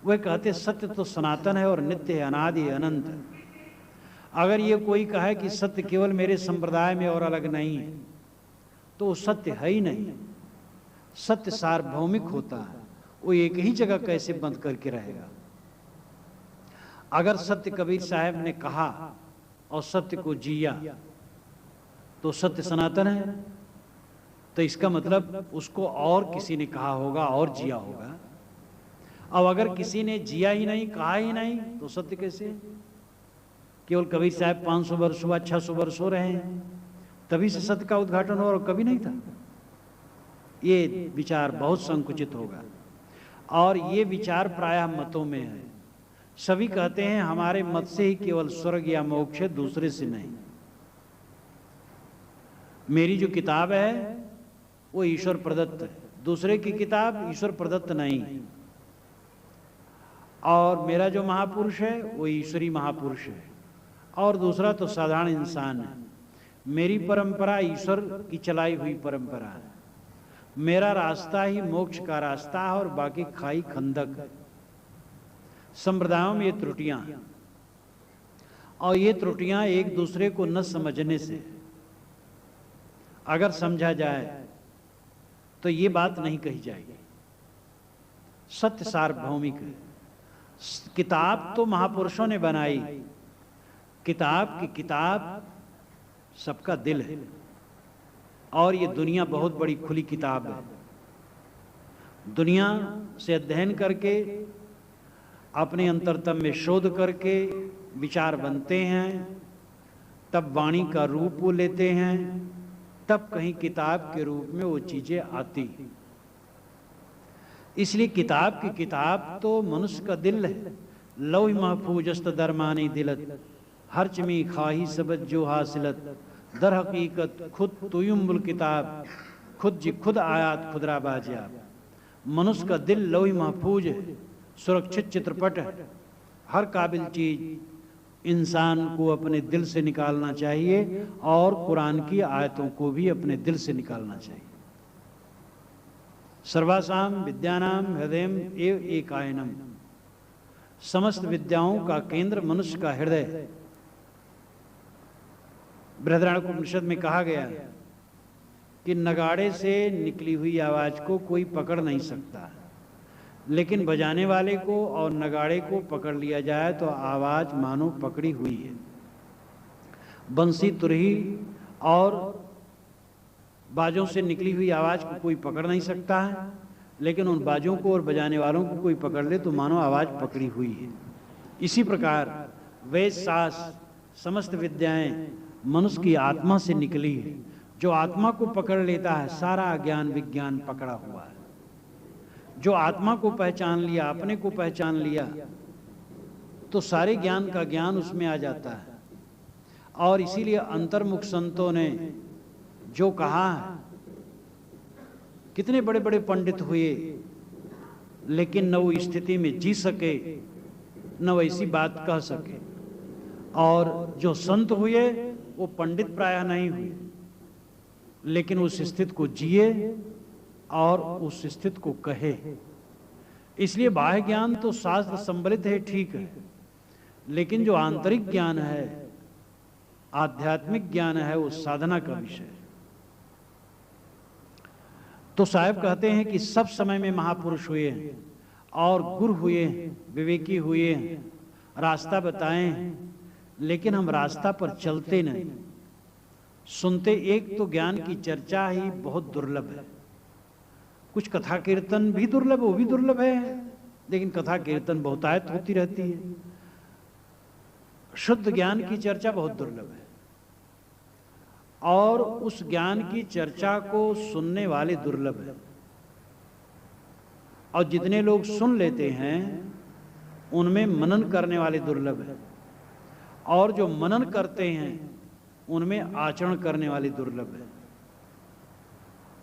वह कहते सत्य तो सनातन है और नित्य है, अनादि है, अनंत है। अगर ये कोई कहे कि सत्य केवल मेरे संप्रदाय में और अलग नहीं है, तो वो सत्य है ही नहीं। सत्य सार्वभौमिक होता है, वो एक ही जगह कैसे बंद करके रहेगा। अगर सत्य कबीर साहब ने कहा और सत्य को जिया तो सत्य सनातन है, तो इसका मतलब उसको और किसी ने कहा होगा और जिया होगा। अब अगर किसी ने जिया ही नहीं, कहा ही नहीं, तो सत्य कैसे? केवल कबीर साहब 500 वर्ष हुआ, 600 वर्ष हो रहे हैं, तभी से सत्य का उद्घाटन हो और कभी नहीं था। ये विचार बहुत संकुचित होगा, और ये विचार प्रायः मतों में है। सभी कहते हैं हमारे मत से ही केवल स्वर्ग या मोक्ष है, दूसरे से नहीं। मेरी जो किताब है वो ईश्वर प्रदत्त है, दूसरे की किताब ईश्वर प्रदत्त नहीं। और मेरा जो महापुरुष है वो ईश्वरी महापुरुष है, और दूसरा तो साधारण इंसान है। मेरी परंपरा ईश्वर की चलाई हुई परंपरा है। मेरा रास्ता ही मोक्ष का रास्ता है और बाकी खाई खंदक है। संप्रदायों में ये त्रुटियां, और ये त्रुटियां एक दूसरे को न समझने से। अगर समझा जाए तो ये बात नहीं कही जाएगी। सत्य सार्वभौमिक है। किताब तो महापुरुषों ने बनाई, किताब की किताब सबका दिल है, और ये दुनिया बहुत बड़ी खुली किताब है। दुनिया से अध्ययन करके, अपने अंतरतम में शोध करके विचार बनते हैं, तब वाणी का रूप वो लेते हैं, तब कहीं किताब के रूप में वो चीजें आती। इसलिए किताब की किताब तो मनुष्य का दिल है। लौह महफूजस्त दरमानी दिलत, हर्च में खाही सबद जो हासिलत, दर हकीकत खुद तुयुम्बुल किताब, खुद जी खुद आयात खुदरा बाजियाब। मनुष्य का दिल लौह महफूज है, सुरक्षित चित्रपट है। हर काबिल चीज इंसान को अपने दिल से निकालना चाहिए, और कुरान की आयतों को भी अपने दिल से निकालना चाहिए। सर्वासाम विद्यानाम हृदयम एव एकायनम, समस्त विद्याओं का केंद्र मनुष्य का हृदय है। बृहदारण्यकोपनिषद में कहा गया कि नगाड़े से निकली हुई आवाज को कोई पकड़ नहीं सकता, लेकिन बजाने वाले को और नगाड़े को पकड़ लिया जाए तो आवाज मानो पकड़ी हुई है। बंसी, तुरही और बाजों से निकली हुई आवाज को कोई पकड़ नहीं सकता है, लेकिन उन बाजों को और बजाने वालों को कोई पकड़ ले तो मानो आवाज पकड़ी हुई है। इसी प्रकार वेद शास्त्र समस्त विद्याएं मनुष्य की आत्मा से निकली है। जो आत्मा को पकड़ लेता है, सारा ज्ञान विज्ञान पकड़ा हुआ है। जो आत्मा को पहचान लिया, अपने को पहचान लिया, तो सारे ज्ञान का ज्ञान उसमें आ जाता है। और इसीलिए अंतर्मुख संतों ने जो कहा है, कितने बड़े बड़े पंडित हुए, लेकिन न वो स्थिति में जी सके, न वैसी बात कह सके। और जो संत हुए वो पंडित प्रायः नहीं हुए, लेकिन उस स्थिति को जिए और उस स्थिति को कहे। इसलिए बाह्य ज्ञान तो शास्त्र संबलित है, ठीक है, लेकिन जो आंतरिक ज्ञान है, आध्यात्मिक ज्ञान है, वो साधना का विषय है। तो साहब कहते हैं कि सब समय में महापुरुष हुए हैं और गुरु हुए हैं, विवेकी हुए हैं, रास्ता बताए हैं, लेकिन हम रास्ता पर चलते नहीं, सुनते। एक तो ज्ञान की चर्चा ही बहुत दुर्लभ है, कुछ कथा कीर्तन भी दुर्लभ, वो भी दुर्लभ है, लेकिन कथा कीर्तन बहुतायत होती रहती है। शुद्ध ज्ञान की चर्चा बहुत दुर्लभ है, और उस ज्ञान की चर्चा को सुनने वाले दुर्लभ है। और जितने लोग सुन लेते हैं उनमें मनन करने वाले दुर्लभ है, और जो मनन करते हैं उनमें आचरण करने वाले दुर्लभ है।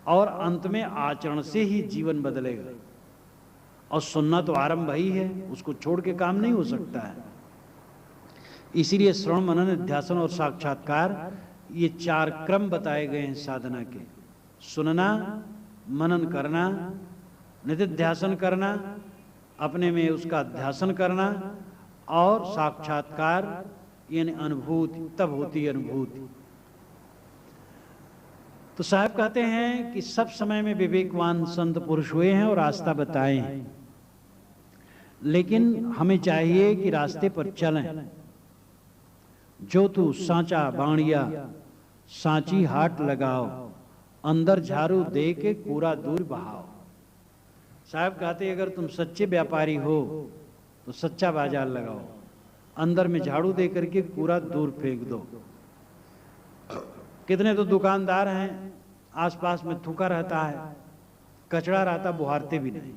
और अंत में आचरण से ही जीवन बदलेगा। और सुनना तो आरंभ ही है, उसको छोड़ के काम नहीं हो सकता है। इसीलिए श्रवण, मनन, निध्यासन और साक्षात्कार, ये 4 क्रम बताए गए हैं साधना के। सुनना, मनन करना, निधिध्यासन करना, अपने में उसका अध्यासन करना, और साक्षात्कार यानी अनुभूति, तब होती है अनुभूति। तो साहब कहते हैं कि सब समय में विवेकवान संत पुरुष हुए हैं और रास्ता बताए हैं, लेकिन हमें चाहिए कि रास्ते पर चलें। जो तू सांचा बाणिया सांची हाट लगाओ, अंदर झाड़ू दे के कूड़ा दूर बहाओ। साहब कहते अगर तुम सच्चे व्यापारी हो तो सच्चा बाजार लगाओ, अंदर में झाड़ू दे करके कूड़ा दूर फेंक दो। कितने तो दुकानदार हैं, आसपास में थूका रहता है, कचरा रहता, बुहारते भी नहीं।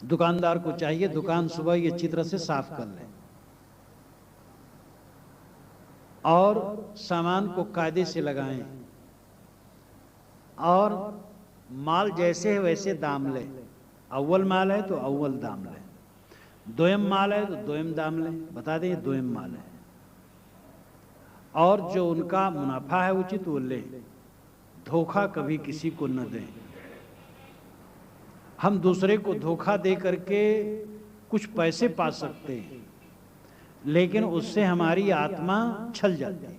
दुकानदार को चाहिए दुकान सुबह ये अच्छी तरह से साफ कर ले, और सामान को कायदे से लगाएं, और माल जैसे है वैसे दाम ले। अव्वल माल है तो अव्वल दाम ले, दोयम माल है तो दोयम दाम ले, बता दें दोयम माल है। और जो उनका मुनाफा है उचित वो ले, धोखा कभी किसी को न दें। हम दूसरे को धोखा दे करके कुछ पैसे पा सकते हैं, लेकिन उससे हमारी आत्मा छल जाती है,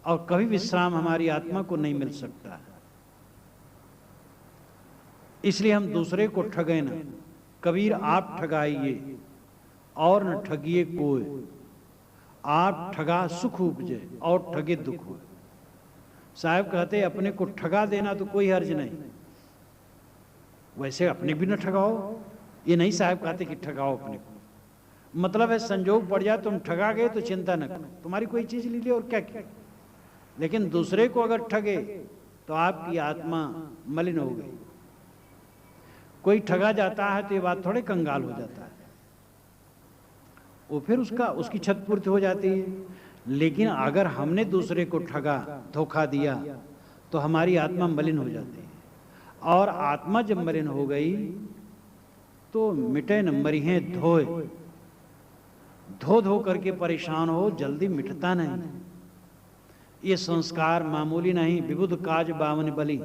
और कभी विश्राम हमारी आत्मा को नहीं मिल सकता है। इसलिए हम दूसरे को ठगे न। कबीर आप ठगाइए और न ठगिए कोई, आप ठगा सुख उपजे और ठगे दुख हो। साहब कहते अपने को ठगा देना तो कोई हर्ज नहीं, वैसे अपने भी न ठगाओ। ये नहीं साहब कहते कि ठगाओ अपने को, मतलब है संजोग पड़ जाए तुम ठगा गए तो चिंता न करो, तुम्हारी कोई चीज ले ली और क्या किया। लेकिन दूसरे को अगर ठगे तो आपकी आत्मा मलिन हो गई। कोई ठगा जाता है तो ये बात थोड़े कंगाल हो जाता है, वो फिर उसकी छत पूर्ति हो जाती है। लेकिन अगर हमने दूसरे को ठगा, धोखा दिया, तो हमारी आत्मा मलिन हो जाती है। और आत्मा जब मलिन हो गई तो मिटे न मरिहे धोए, धो धो करके परेशान हो, जल्दी मिटता नहीं। ये संस्कार मामूली नहीं। विबुध काज बावन बलि,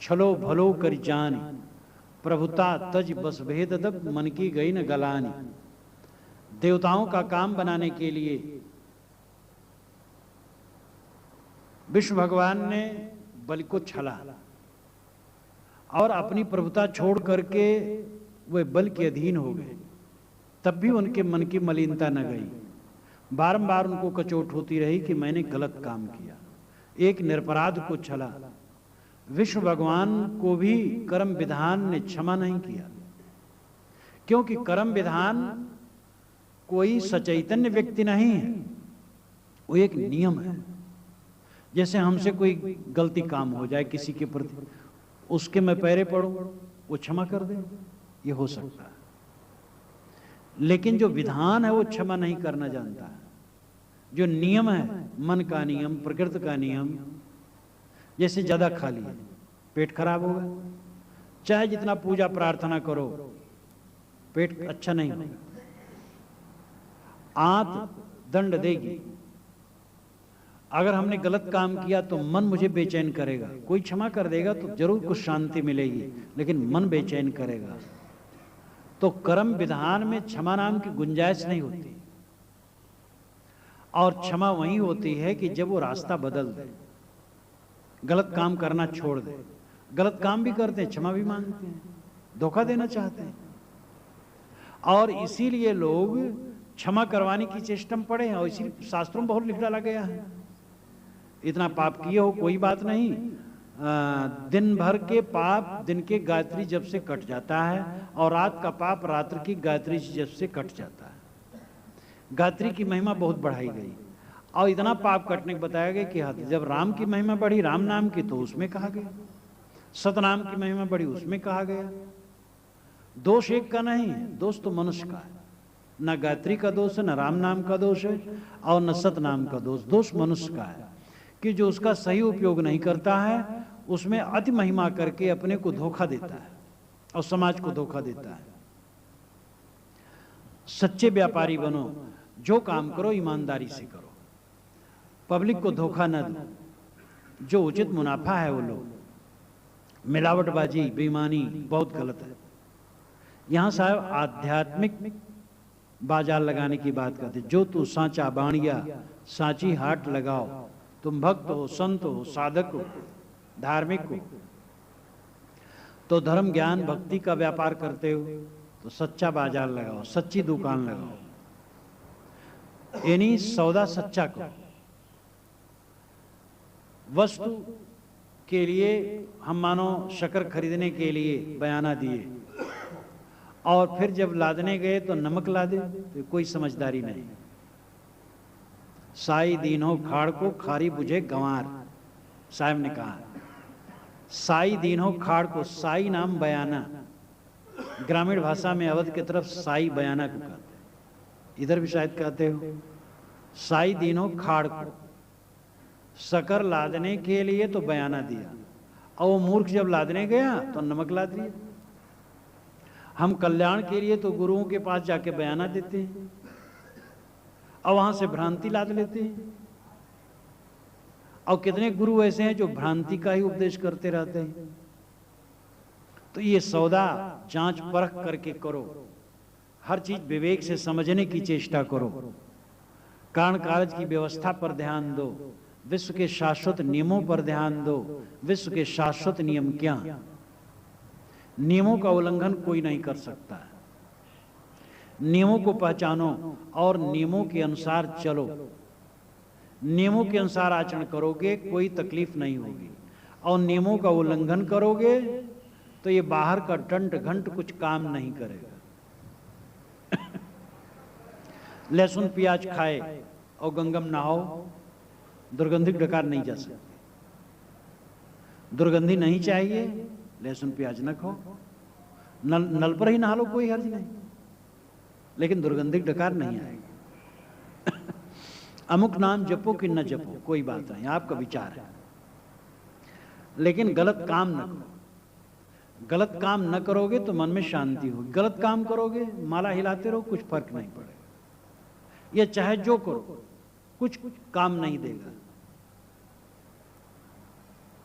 छलो भलो कर जानी, प्रभुता तज बस भेद दब, मन की गई न गलानी। देवताओं का काम बनाने के लिए विष्णु भगवान ने बलि को छला, और अपनी प्रभुता छोड़ करके वे बल के अधीन हो गए। तब भी उनके मन की मलिनता न गई। बारंबार उनको कचोट होती रही कि मैंने गलत काम किया, एक निरपराध को छला। विष्णु भगवान को भी कर्म विधान ने क्षमा नहीं किया, क्योंकि कर्म विधान कोई सचैतन्य व्यक्ति नहीं है, वो एक नियम है। जैसे हमसे कोई गलती काम हो जाए किसी के प्रति, उसके मैं पैरे पड़ूं, वो क्षमा कर दे, ये हो सकता है। लेकिन जो विधान है वो क्षमा नहीं करना जानता है। जो नियम है, मन का नियम, प्रकृति का नियम, जैसे ज्यादा खा लिया पेट खराब होगा, चाहे जितना पूजा प्रार्थना करो, पेट अच्छा नहीं होगा। आंत दंड देगी। अगर हमने गलत काम किया तो मन मुझे बेचैन करेगा। कोई क्षमा कर देगा तो जरूर कुछ शांति मिलेगी, लेकिन मन बेचैन करेगा। तो कर्म विधान में क्षमा नाम की गुंजाइश नहीं होती। और क्षमा वही होती है कि जब वो रास्ता बदल दे, गलत काम करना छोड़ दे। गलत काम भी करते हैं, क्षमा भी मांगते हैं, धोखा देना चाहते हैं, और इसीलिए लोग क्षमा करवाने की चेष्टा में पड़े हैं। और इसी शास्त्रों में बहुत लिख डाला गया है, इतना पाप किए हो कोई बात नहीं, दिन भर के पाप दिन के गायत्री जप से कट जाता है, और रात का पाप रात्र की गायत्री जप से कट जाता है। गायत्री की महिमा बहुत बढ़ाई गई, और इतना पाप कटने को बताया गया कि हद। जब राम की महिमा बढ़ी, राम नाम की, तो उसमें कहा गया, सतनाम की महिमा बढ़ी, उसमें कहा गया। दोष एक का नहीं है, दोष तो मनुष्य का है। न गायत्री का दोष है, न राम नाम का दोष है, और न सतनाम का दोष। दोष मनुष्य का है कि जो उसका सही उपयोग नहीं करता है, उसमें अति महिमा करके अपने को धोखा देता है और समाज को धोखा देता है। सच्चे व्यापारी बनो, जो काम करो ईमानदारी से करो, पब्लिक को धोखा न दो। जो उचित मुनाफा है वो लो। मिलावटबाजी, बेईमानी बहुत गलत है। यहां साहब आध्यात्मिक बाजार लगाने की बात करते। जो तू सांचा बाणिया सांची हाट लगाओ। तुम भक्त हो, संत हो, साधक हो, धार्मिक हो, तो धर्म ज्ञान भक्ति का व्यापार करते हो तो सच्चा बाजार लगाओ, सच्ची दुकान लगाओ, यानी सौदा सच्चा करो। वस्तु के लिए हम मानो शक्कर खरीदने के लिए बयाना दिए, और फिर जब लादने गए तो नमक लादे, तो कोई समझदारी नहीं। साई दीनो खाड़ को खारी बुझे गंवार, साहब ने कहा। साई दीनो खाड़ को, साई नाम बयाना, ग्रामीण भाषा में अवध की तरफ साई बयाना को कहते हैं, इधर भी शायद कहते हो। साई दीनो खाड़ को, शक्कर लादने के लिए तो बयाना दिया, और वो मूर्ख जब लादने गया तो नमक लाद दिया। हम कल्याण के लिए तो गुरुओं के पास जाके बयाना देते हैं, और वहां से भ्रांति लाद लेते हैं। और कितने गुरु ऐसे हैं जो भ्रांति का ही उपदेश करते रहते हैं। तो ये सौदा जांच परख करके करो, हर चीज विवेक से समझने की चेष्टा करो, कारण कारज की व्यवस्था पर ध्यान दो, विश्व के शाश्वत नियमों पर ध्यान दो। विश्व के शाश्वत नियम क्या? नियमों का उल्लंघन कोई नहीं कर सकता है। नियमों को पहचानो और नियमों के अनुसार चलो। नियमों के अनुसार आचरण करोगे कोई तकलीफ नहीं होगी, और नियमों का उल्लंघन करोगे तो ये बाहर का टंट घंट कुछ काम नहीं करेगा। लहसुन प्याज खाए और गंगम नहाओ, दुर्गंधित डकार नहीं जा सकते। दुर्गंधी नहीं चाहिए, लहसुन प्याज न खाओ। नल पर ही नहा लो, कोई हर्ज नहीं, लेकिन दुर्गंधित डकार नहीं आएगी। अमुक नाम जपो कि न जपो, कोई बात नहीं, आपका विचार है, लेकिन गलत काम न करो। गलत काम न करोगे तो मन में शांति होगी। गलत काम करोगे, माला हिलाते रहो, कुछ फर्क नहीं पड़ेगा। ये चाहे जो करो, कुछ काम नहीं देगा।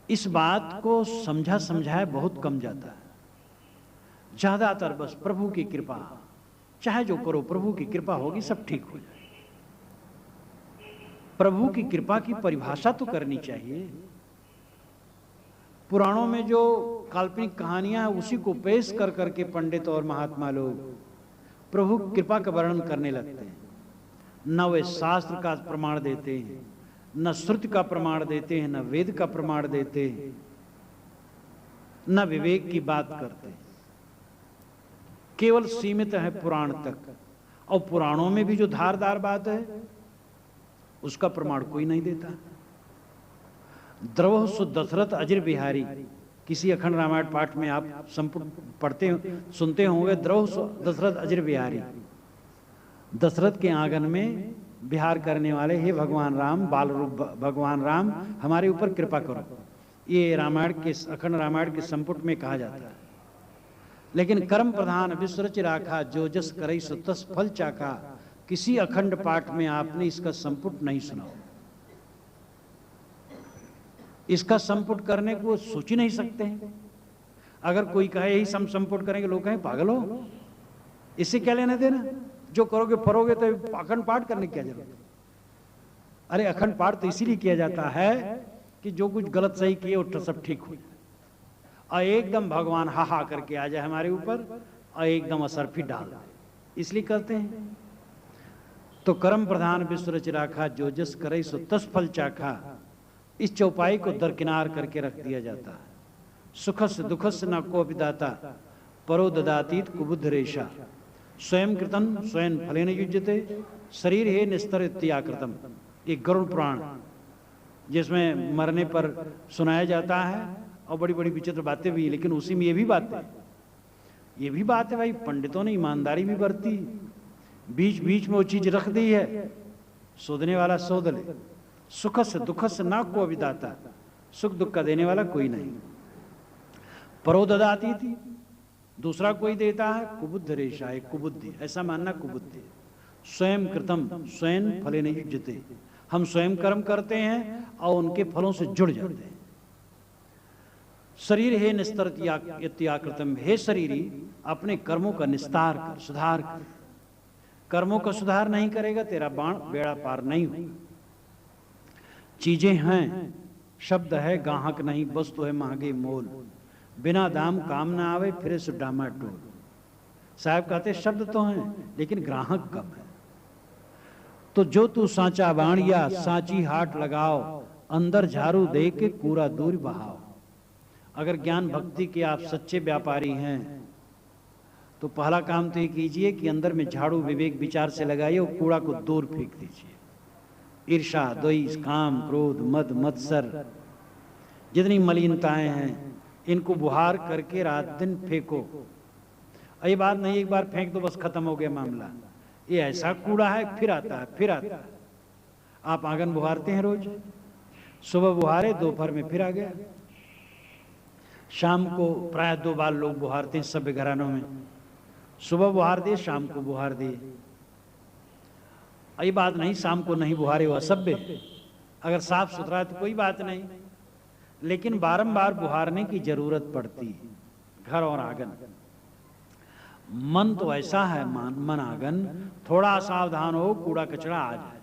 इस बात को समझा समझाया बहुत कम जाता है। ज्यादातर बस प्रभु की कृपा, चाहे जो करो प्रभु की कृपा होगी, सब ठीक हो जाए। प्रभु की कृपा की परिभाषा तो करनी चाहिए। पुराणों में जो काल्पनिक कहानियां हैं उसी को पेश कर करके पंडित और महात्मा लोग प्रभु की कृपा का वर्णन करने लगते हैं। न वे शास्त्र का प्रमाण देते हैं, न श्रुति का प्रमाण देते हैं, न वेद का प्रमाण देते हैं, न विवेक की बात करते हैं। केवल सीमित है पुराण तक, और पुराणों में भी जो धारदार बात है उसका प्रमाण कोई नहीं देता। द्रवः सु दशरथ अजिर बिहारी, किसी अखंड रामायण पाठ में आप संपूर्ण पढ़ते सुनते होंगे, द्रवः सु दशरथ अजिर बिहारी। दशरथ के आंगन में विहार करने वाले हे भगवान राम, बाल रूप भगवान राम, हमारे ऊपर कृपा करो। ये रामायण के, अखंड रामायण के संपुट में कहा जाता है। लेकिन कर्म प्रधान विश्वरच राखा, जो जस करई सो तस फल चाखा, किसी अखंड पाठ में आपने इसका संपुट नहीं सुना। इसका संपुट करने को सोच ही नहीं सकते हैं। अगर कोई कहे यही संपुट करेंगे, लोग कहें पागल हो, इससे क्या लेना देना, जो करोगे फरोगे तो अखंड पाठ करने की क्या जरूरत है। अरे अखंड पाठ तो इसीलिए किया जाता है कि जो कुछ गलत सही किए वो सब ठीक हो, और एकदम भगवान हा हा करके आ जाए हमारे ऊपर और एकदम असर फिर डाल, इसलिए करते हैं। तो कर्म प्रधान विश्व रच राखा, जो जस करे सो तस फल चाखा, इस चौपाई को दरकिनार करके रख दिया जाता है। सुखस दुखस न को विदाता, परो ददातीत कुबुद्ध रेशा, स्वयं कृतम स्वयं फलेन युज्यते, शरीर हे निस्तर इत्याकृतम। एक गरुड़ पुराण जिसमें मरने पर सुनाया जाता है, और बड़ी बड़ी विचित्र बातें भी, लेकिन उसी में ये भी बात है भाई, पंडितों ने ईमानदारी भी बरती, बीच बीच में वो चीज रख दी है, सोधने वाला सोध ले। सुखस दुखस ना को विदाता, सुख दुख का देने वाला कोई नहीं। परो ददाती थी, दूसरा कोई देता है। कुबुद्ध रेशा है, कुबुद्धि, ऐसा मानना कुबुद्धि। स्वयं कृतम स्वयं फले नहीं युज्यते, हम स्वयं कर्म करते हैं और उनके फलों से जुड़ जाते हैं। शरीर हे निस्तर इत्याकृतम, हे शरीरी अपने कर्मों का निस्तार कर, सुधार कर। कर्मों का सुधार नहीं करेगा तेरा बाण बेड़ा पार नहीं होगा। चीजें हैं, शब्द है गाहक नहीं, वस्तु है महंगे मोल, बिना दाम काम ना आवे फिर से डामाडोल। साहब कहते शब्द तो हैं लेकिन ग्राहक कम है। तो जो तू सांचा बाणिया सांची हाट लगाओ, अंदर झाड़ू दे के कूड़ा दूर बहाओ। अगर ज्ञान भक्ति के आप सच्चे व्यापारी हैं तो पहला काम तो ये कीजिए कि अंदर में झाड़ू विवेक विचार से लगाइए और कूड़ा को दूर फेंक दीजिए। ईर्षा, द्वेष, काम, क्रोध, मद, मत्सर, जितनी मलिनताएं हैं इनको बुहार करके रात दिन फेंको। ये बात नहीं एक बार फेंक दो बस खत्म हो गया मामला, ये ऐसा कूड़ा है फिर आता है फिर आता है। आप आंगन बुहारते हैं रोज, सुबह बुहारे दोपहर में फिर आ गया, शाम को प्राय 2 बार लोग बुहारते हैं सभ्य घरानों में, सुबह बुहार दिए शाम को बुहार दिए। ये बात नहीं शाम को नहीं बुहारे हुआ सभ्य, अगर साफ सुथरा है तो कोई बात नहीं, लेकिन बारंबार बुहारने की जरूरत पड़ती है घर और आंगन। मन तो ऐसा है मन आंगन, थोड़ा सावधान हो कूड़ा कचरा आ जाए।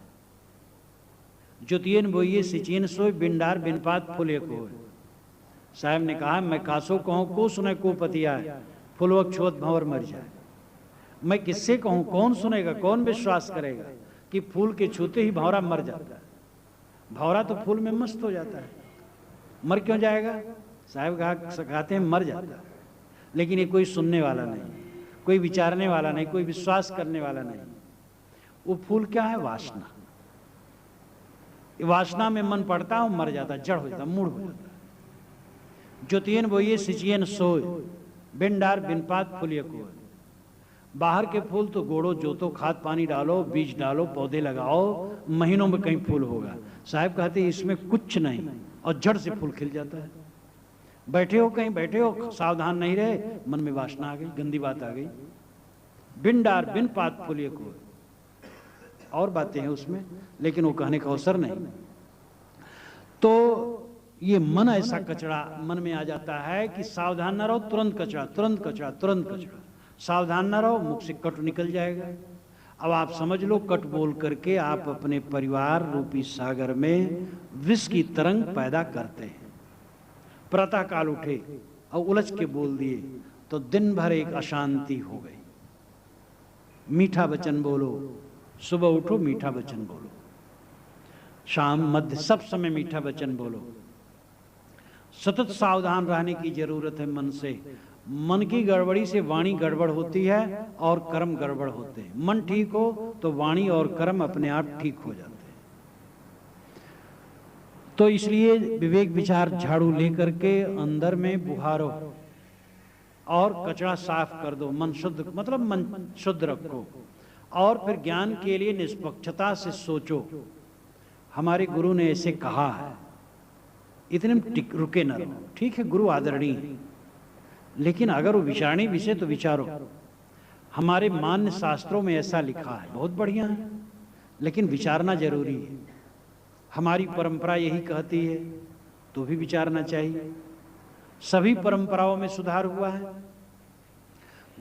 जुतियन बोइये सिचियन सोई, बिंडार बिनपात फुले को। साहब ने कहा मैं कासो कहूं को सुने को पतिया, फुलवक छुअत भंवर मर जाए। मैं किससे कहूं, कौन सुनेगा, कौन विश्वास करेगा कि फूल के छूते ही भंवरा मर जाता है। भंवरा तो फूल में मस्त हो जाता है, मर क्यों जाएगा। साहब कहते हैं मर जाता है, लेकिन ये कोई सुनने वाला नहीं, कोई विचारने वाला नहीं, कोई विश्वास करने वाला नहीं। वो फूल क्या है, वासना। वासना में मन पड़ता है, मर जाता, जड़ हो जाता, मूड हो जाता। ज्योतियन बोइये सिचियन सोए, बिन डार बिन पात फूलिय को। बाहर के फूल तो गोड़ो जोतो, खाद पानी डालो, बीज डालो, पौधे लगाओ, महीनों में कहीं फूल होगा। साहब कहते इसमें कुछ नहीं और जड़ से फूल खिल जाता है। बैठे हो कहीं बैठे हो, सावधान नहीं रहे, मन में वासना आ गई, गंदी बात आ गई। बिन डार बिन पात फूलिय को, और बातें हैं उसमें, लेकिन वो कहने का अवसर नहीं। तो ये मन ऐसा कचरा मन में आ जाता है कि सावधान न रहो तुरंत कचरा, तुरंत कचरा, तुरंत कचरा। सावधान न रहो मुख से कट निकल जाएगा। अब आप समझ लो कट बोल करके आप अपने परिवार रूपी सागर में विष की तरंग पैदा करते हैं। प्रातः काल उठे और उलझ के बोल दिए तो दिन भर एक अशांति हो गई। मीठा वचन बोलो, सुबह उठो मीठा वचन बोलो, शाम मध्य सब समय मीठा वचन बोलो। सतत सावधान रहने की जरूरत है मन से। मन की गड़बड़ी से वाणी गड़बड़ होती है और कर्म गड़बड़ होते हैं। मन ठीक हो तो वाणी और कर्म अपने आप ठीक हो जाते हैं। तो इसलिए विवेक विचार झाड़ू लेकर के अंदर में बुहारो और कचरा साफ कर दो। मन शुद्ध मतलब मन शुद्ध रखो और फिर ज्ञान के लिए निष्पक्षता से सोचो। हमारे गुरु ने ऐसे कहा है, इतने रुके न रहो। ठीक है गुरु आदरणीय, लेकिन अगर वो विचारणी विषय तो विचारो। हमारे मान्य शास्त्रों में ऐसा लिखा है, बहुत बढ़िया है, लेकिन विचारना जरूरी है। हमारी परंपरा यही कहती है तो भी विचारना चाहिए। सभी परंपराओं में सुधार हुआ है।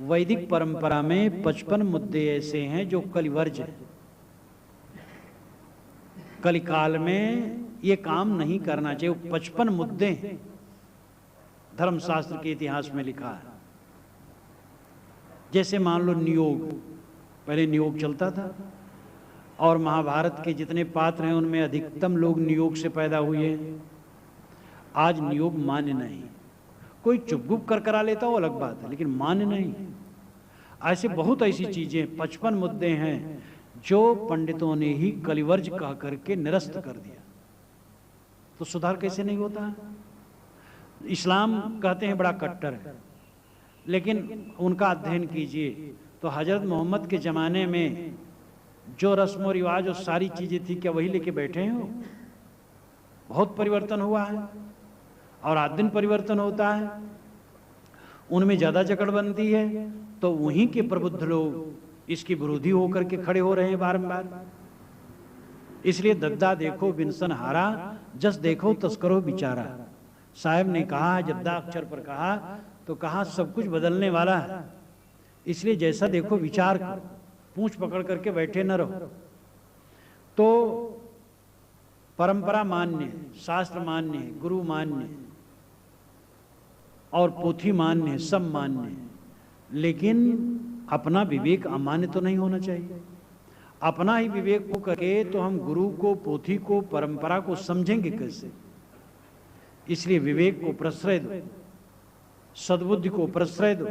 वैदिक परंपरा में 55 मुद्दे ऐसे हैं जो कलिवर्ज है। कलिकाल में ये काम नहीं करना चाहिए। 55 मुद्दे हैं, धर्मशास्त्र के इतिहास में लिखा है। जैसे मान लो नियोग, पहले नियोग चलता था और महाभारत के जितने पात्र हैं उनमें अधिकतम लोग नियोग से पैदा हुए हैं। आज नियोग मान्य नहीं। कोई चुपगुप कर करा लेता वो अलग बात है, लेकिन मान्य नहीं। ऐसे बहुत ऐसी चीजें 55 मुद्दे हैं जो पंडितों ने ही कलिवर्ज कह करके निरस्त कर दिया। तो सुधार कैसे नहीं होता? इस्लाम कहते हैं बड़ा कट्टर है, लेकिन उनका अध्ययन कीजिए तो हजरत मोहम्मद के ज़माने में जो रस्म और रिवाज और सारी चीज़ें थी, क्या वही लेके बैठे हैं? बहुत परिवर्तन हुआ है और आज दिन परिवर्तन होता है। उनमें ज़्यादा जकड़ बनती है तो वहीं के प्रबुद्ध लोग इसकी विरोधी होकर के खड़े हो रहे हैं बारंबार। इसलिए दद्दा देखो बिनसन हारा, जस देखो तस्करो बिचारा। साहब ने कहा, जद्दा अक्षर पर कहा तो कहा सब कुछ बदलने वाला है, इसलिए जैसा देखो विचार करो, पूंछ पकड़ करके बैठे न रहो। तो परंपरा मान्य, शास्त्र मान्य, गुरु मान्य और पोथी मान्य है, सब मान्य है, लेकिन अपना विवेक अमान्य तो नहीं होना चाहिए। अपना ही विवेक को करके तो हम गुरु को, पोथी को, परंपरा को समझेंगे कैसे? इसलिए विवेक को प्रश्रय दो, सद्बुद्धि को प्रश्रय दो।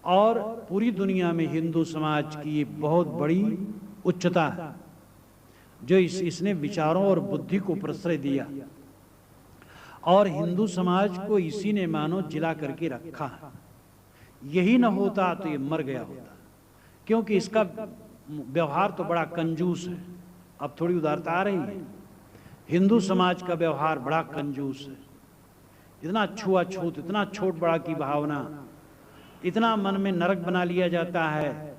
और पूरी दुनिया में हिंदू समाज की ये बहुत बड़ी उच्चता है जो इसने विचारों और बुद्धि को प्रश्रय दिया, और हिंदू समाज को इसी ने मानो जिला करके रखा है। यही न होता तो ये मर गया होता, क्योंकि इसका व्यवहार तो बड़ा कंजूस है। अब थोड़ी उदारता आ रही है। हिंदू समाज का व्यवहार बड़ा कंजूस है। इतना छुआछूत, इतना छोट बड़ा की भावना, इतना मन में नरक बना लिया जाता है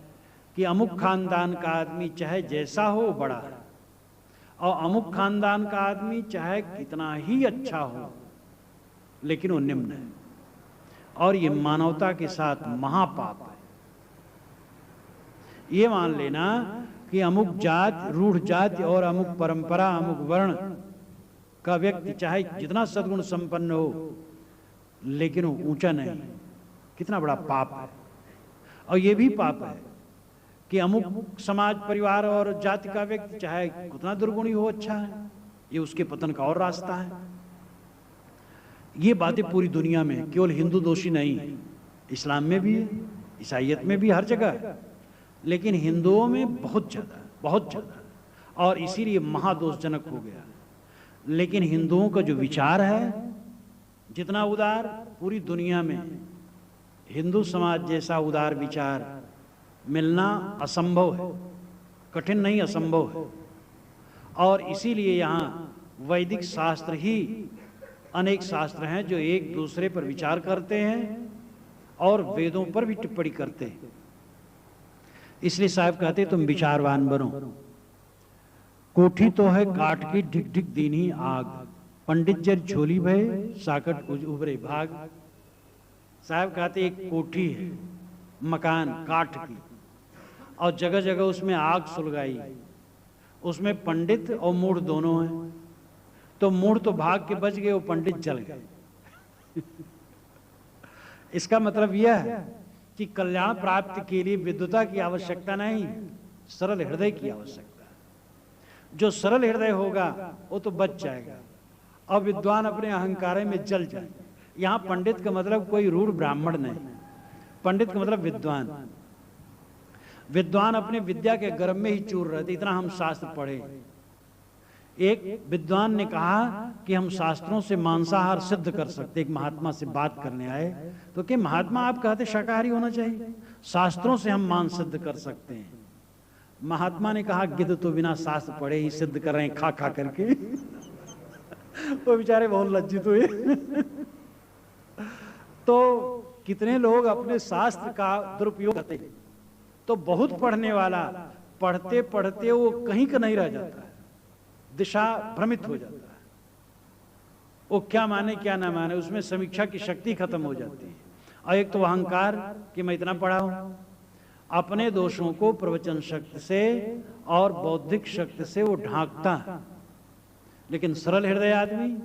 कि अमुक खानदान का आदमी चाहे जैसा हो बड़ा है, और अमुक खानदान का आदमी चाहे कितना ही अच्छा हो लेकिन वो निम्न है। और ये मानवता के साथ महापाप है। ये मान लेना कि अमुक जात, रूढ़ जाति और अमुक परंपरा, अमुक वर्ण का व्यक्ति चाहे जितना सद्गुण संपन्न हो लेकिन वो ऊंचा नहीं, कितना बड़ा पाप है। और ये भी पाप है कि अमुक समाज, परिवार और जाति का व्यक्ति चाहे कितना दुर्गुणी हो, अच्छा है, ये उसके पतन का और रास्ता है। ये बातें पूरी दुनिया में, केवल हिंदू दोषी नहीं है, इस्लाम में भी है, ईसाइयत में भी, हर जगह है, लेकिन हिंदुओं में बहुत ज़्यादा, बहुत ज़्यादा, और इसीलिए महादोषजनक हो गया। लेकिन हिंदुओं का जो विचार है जितना उदार, पूरी दुनिया में हिंदू समाज जैसा उदार विचार मिलना असंभव है, कठिन नहीं असंभव है। और इसीलिए यहाँ वैदिक शास्त्र ही, अनेक शास्त्र हैं जो एक दूसरे पर विचार करते हैं और वेदों पर भी टिप्पणी करते हैं। इसलिए साहब कहते तुम विचारवान बनो। कोठी तो है काट की ढिक ढिक दीनी आग, पंडित जर झोली भय साकट उभरे भाग। साहब कहते एक कोठी है, मकान काठ की, और जगह जगह उसमें आग सुलगाई, उसमें पंडित और मूढ़ दोनों हैं। तो मूढ़ तो भाग के बच गए, वो पंडित जल गए। इसका मतलब यह है कि कल्याण प्राप्ति के लिए विद्वता की आवश्यकता नहीं, सरल हृदय की आवश्यकता है। जो सरल हृदय होगा वो तो बच जाएगा, और विद्वान अपने अहंकार में जल जाए। यहाँ पंडित का मतलब कोई रूढ़ ब्राह्मण नहीं, पंडित का मतलब विद्वान। विद्वान अपने विद्या के गर्भ में ही चूर रहे थे, इतना हम शास्त्र पढ़े। एक विद्वान ने कहा कि हम शास्त्रों से मांसाहार सिद्ध कर सकते। एक महात्मा से बात करने आए तो कि महात्मा आप कहते शाकाहारी होना चाहिए, शास्त्रों से हम मांस सिद्ध कर सकते हैं। महात्मा ने कहा गिद्ध तो बिना शास्त्र पढ़े ही सिद्ध कर रहे हैं, खा खा करके। वो बेचारे बहुत लज्जित हुए। तो कितने लोग अपने शास्त्र का दुरुपयोग करते हैं। तो बहुत पढ़ने वाला पढ़ते पढ़ते वो कहीं का नहीं रह जाता है, दिशा भ्रमित हो जाता है, वो क्या माने क्या ना माने, उसमें समीक्षा की शक्ति खत्म हो जाती है। और एक तो अहंकार कि मैं इतना पढ़ा हूं, अपने दोषों को प्रवचन शक्ति से और बौद्धिक शक्ति से वो ढांकता है। लेकिन सरल हृदय आदमी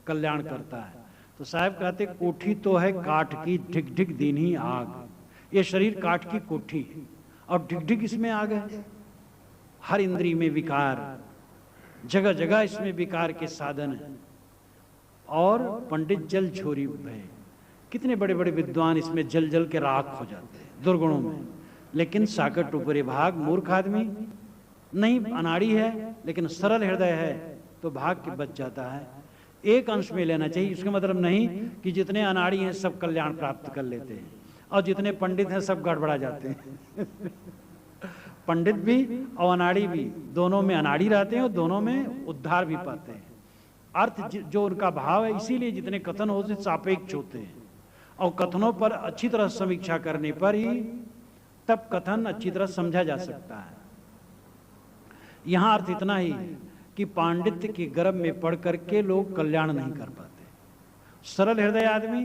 कल्याण करता है। तो साहब कहते कोठी तो है काठ की, ढिक ढिक दीन्ही आग। ये शरीर काठ की कोठी है और ढिक ढिक इसमें आग है। हर इंद्री में विकार, जगह जगह इसमें विकार के साधन है। और पंडित जल छोरी भय, कितने बड़े बड़े विद्वान इसमें जल जल के राख हो जाते हैं दुर्गुणों में। लेकिन साकर टुपरे भाग मूर्ख आदमी नहीं, अनाड़ी है लेकिन सरल हृदय है तो भाग के बच जाता है। एक अंश में लेना चाहिए, इसका मतलब नहीं कि जितने अनाड़ी हैं सब कल्याण प्राप्त कर लेते हैं और जितने पंडित हैं सब गड़बड़ा जाते हैं। पंडित भी और अनाड़ी भी, दोनों में अनाड़ी रहते हैं और दोनों में उद्धार भी पाते हैं। अर्थ जो उनका भाव है, इसीलिए जितने कथन होते सापेक्ष होते हैं और कथनों पर अच्छी तरह समीक्षा करने पर ही तब कथन अच्छी तरह समझा जा सकता है। यहां अर्थ इतना ही कि पांडित्य के गर्भ में पढ़ करके लोग कल्याण नहीं कर पाते। सरल हृदय आदमी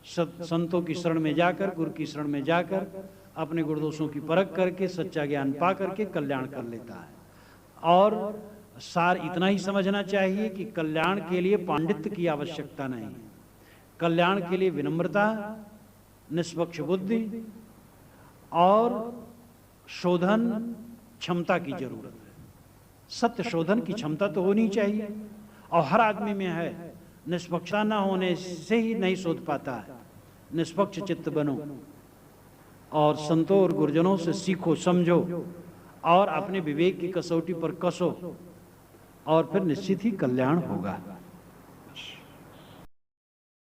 संतों की शरण में जाकर, गुरु की शरण में जाकर अपने गुरुदोषों की परख करके सच्चा ज्ञान पा करके कल्याण कर लेता है। और सार इतना ही समझना चाहिए कि कल्याण के लिए पांडित्य की आवश्यकता नहीं, कल्याण के लिए विनम्रता, निष्पक्ष बुद्धि और शोधन क्षमता की जरूरत है। सत्य शोधन की क्षमता तो होनी चाहिए और हर आदमी में है। निष्पक्षता न होने से ही नहीं शोध पाता है। निष्पक्ष चित्त बनो और संतों और गुरुजनों से सीखो, समझो और अपने विवेक की कसौटी पर कसो और फिर निश्चित ही कल्याण होगा।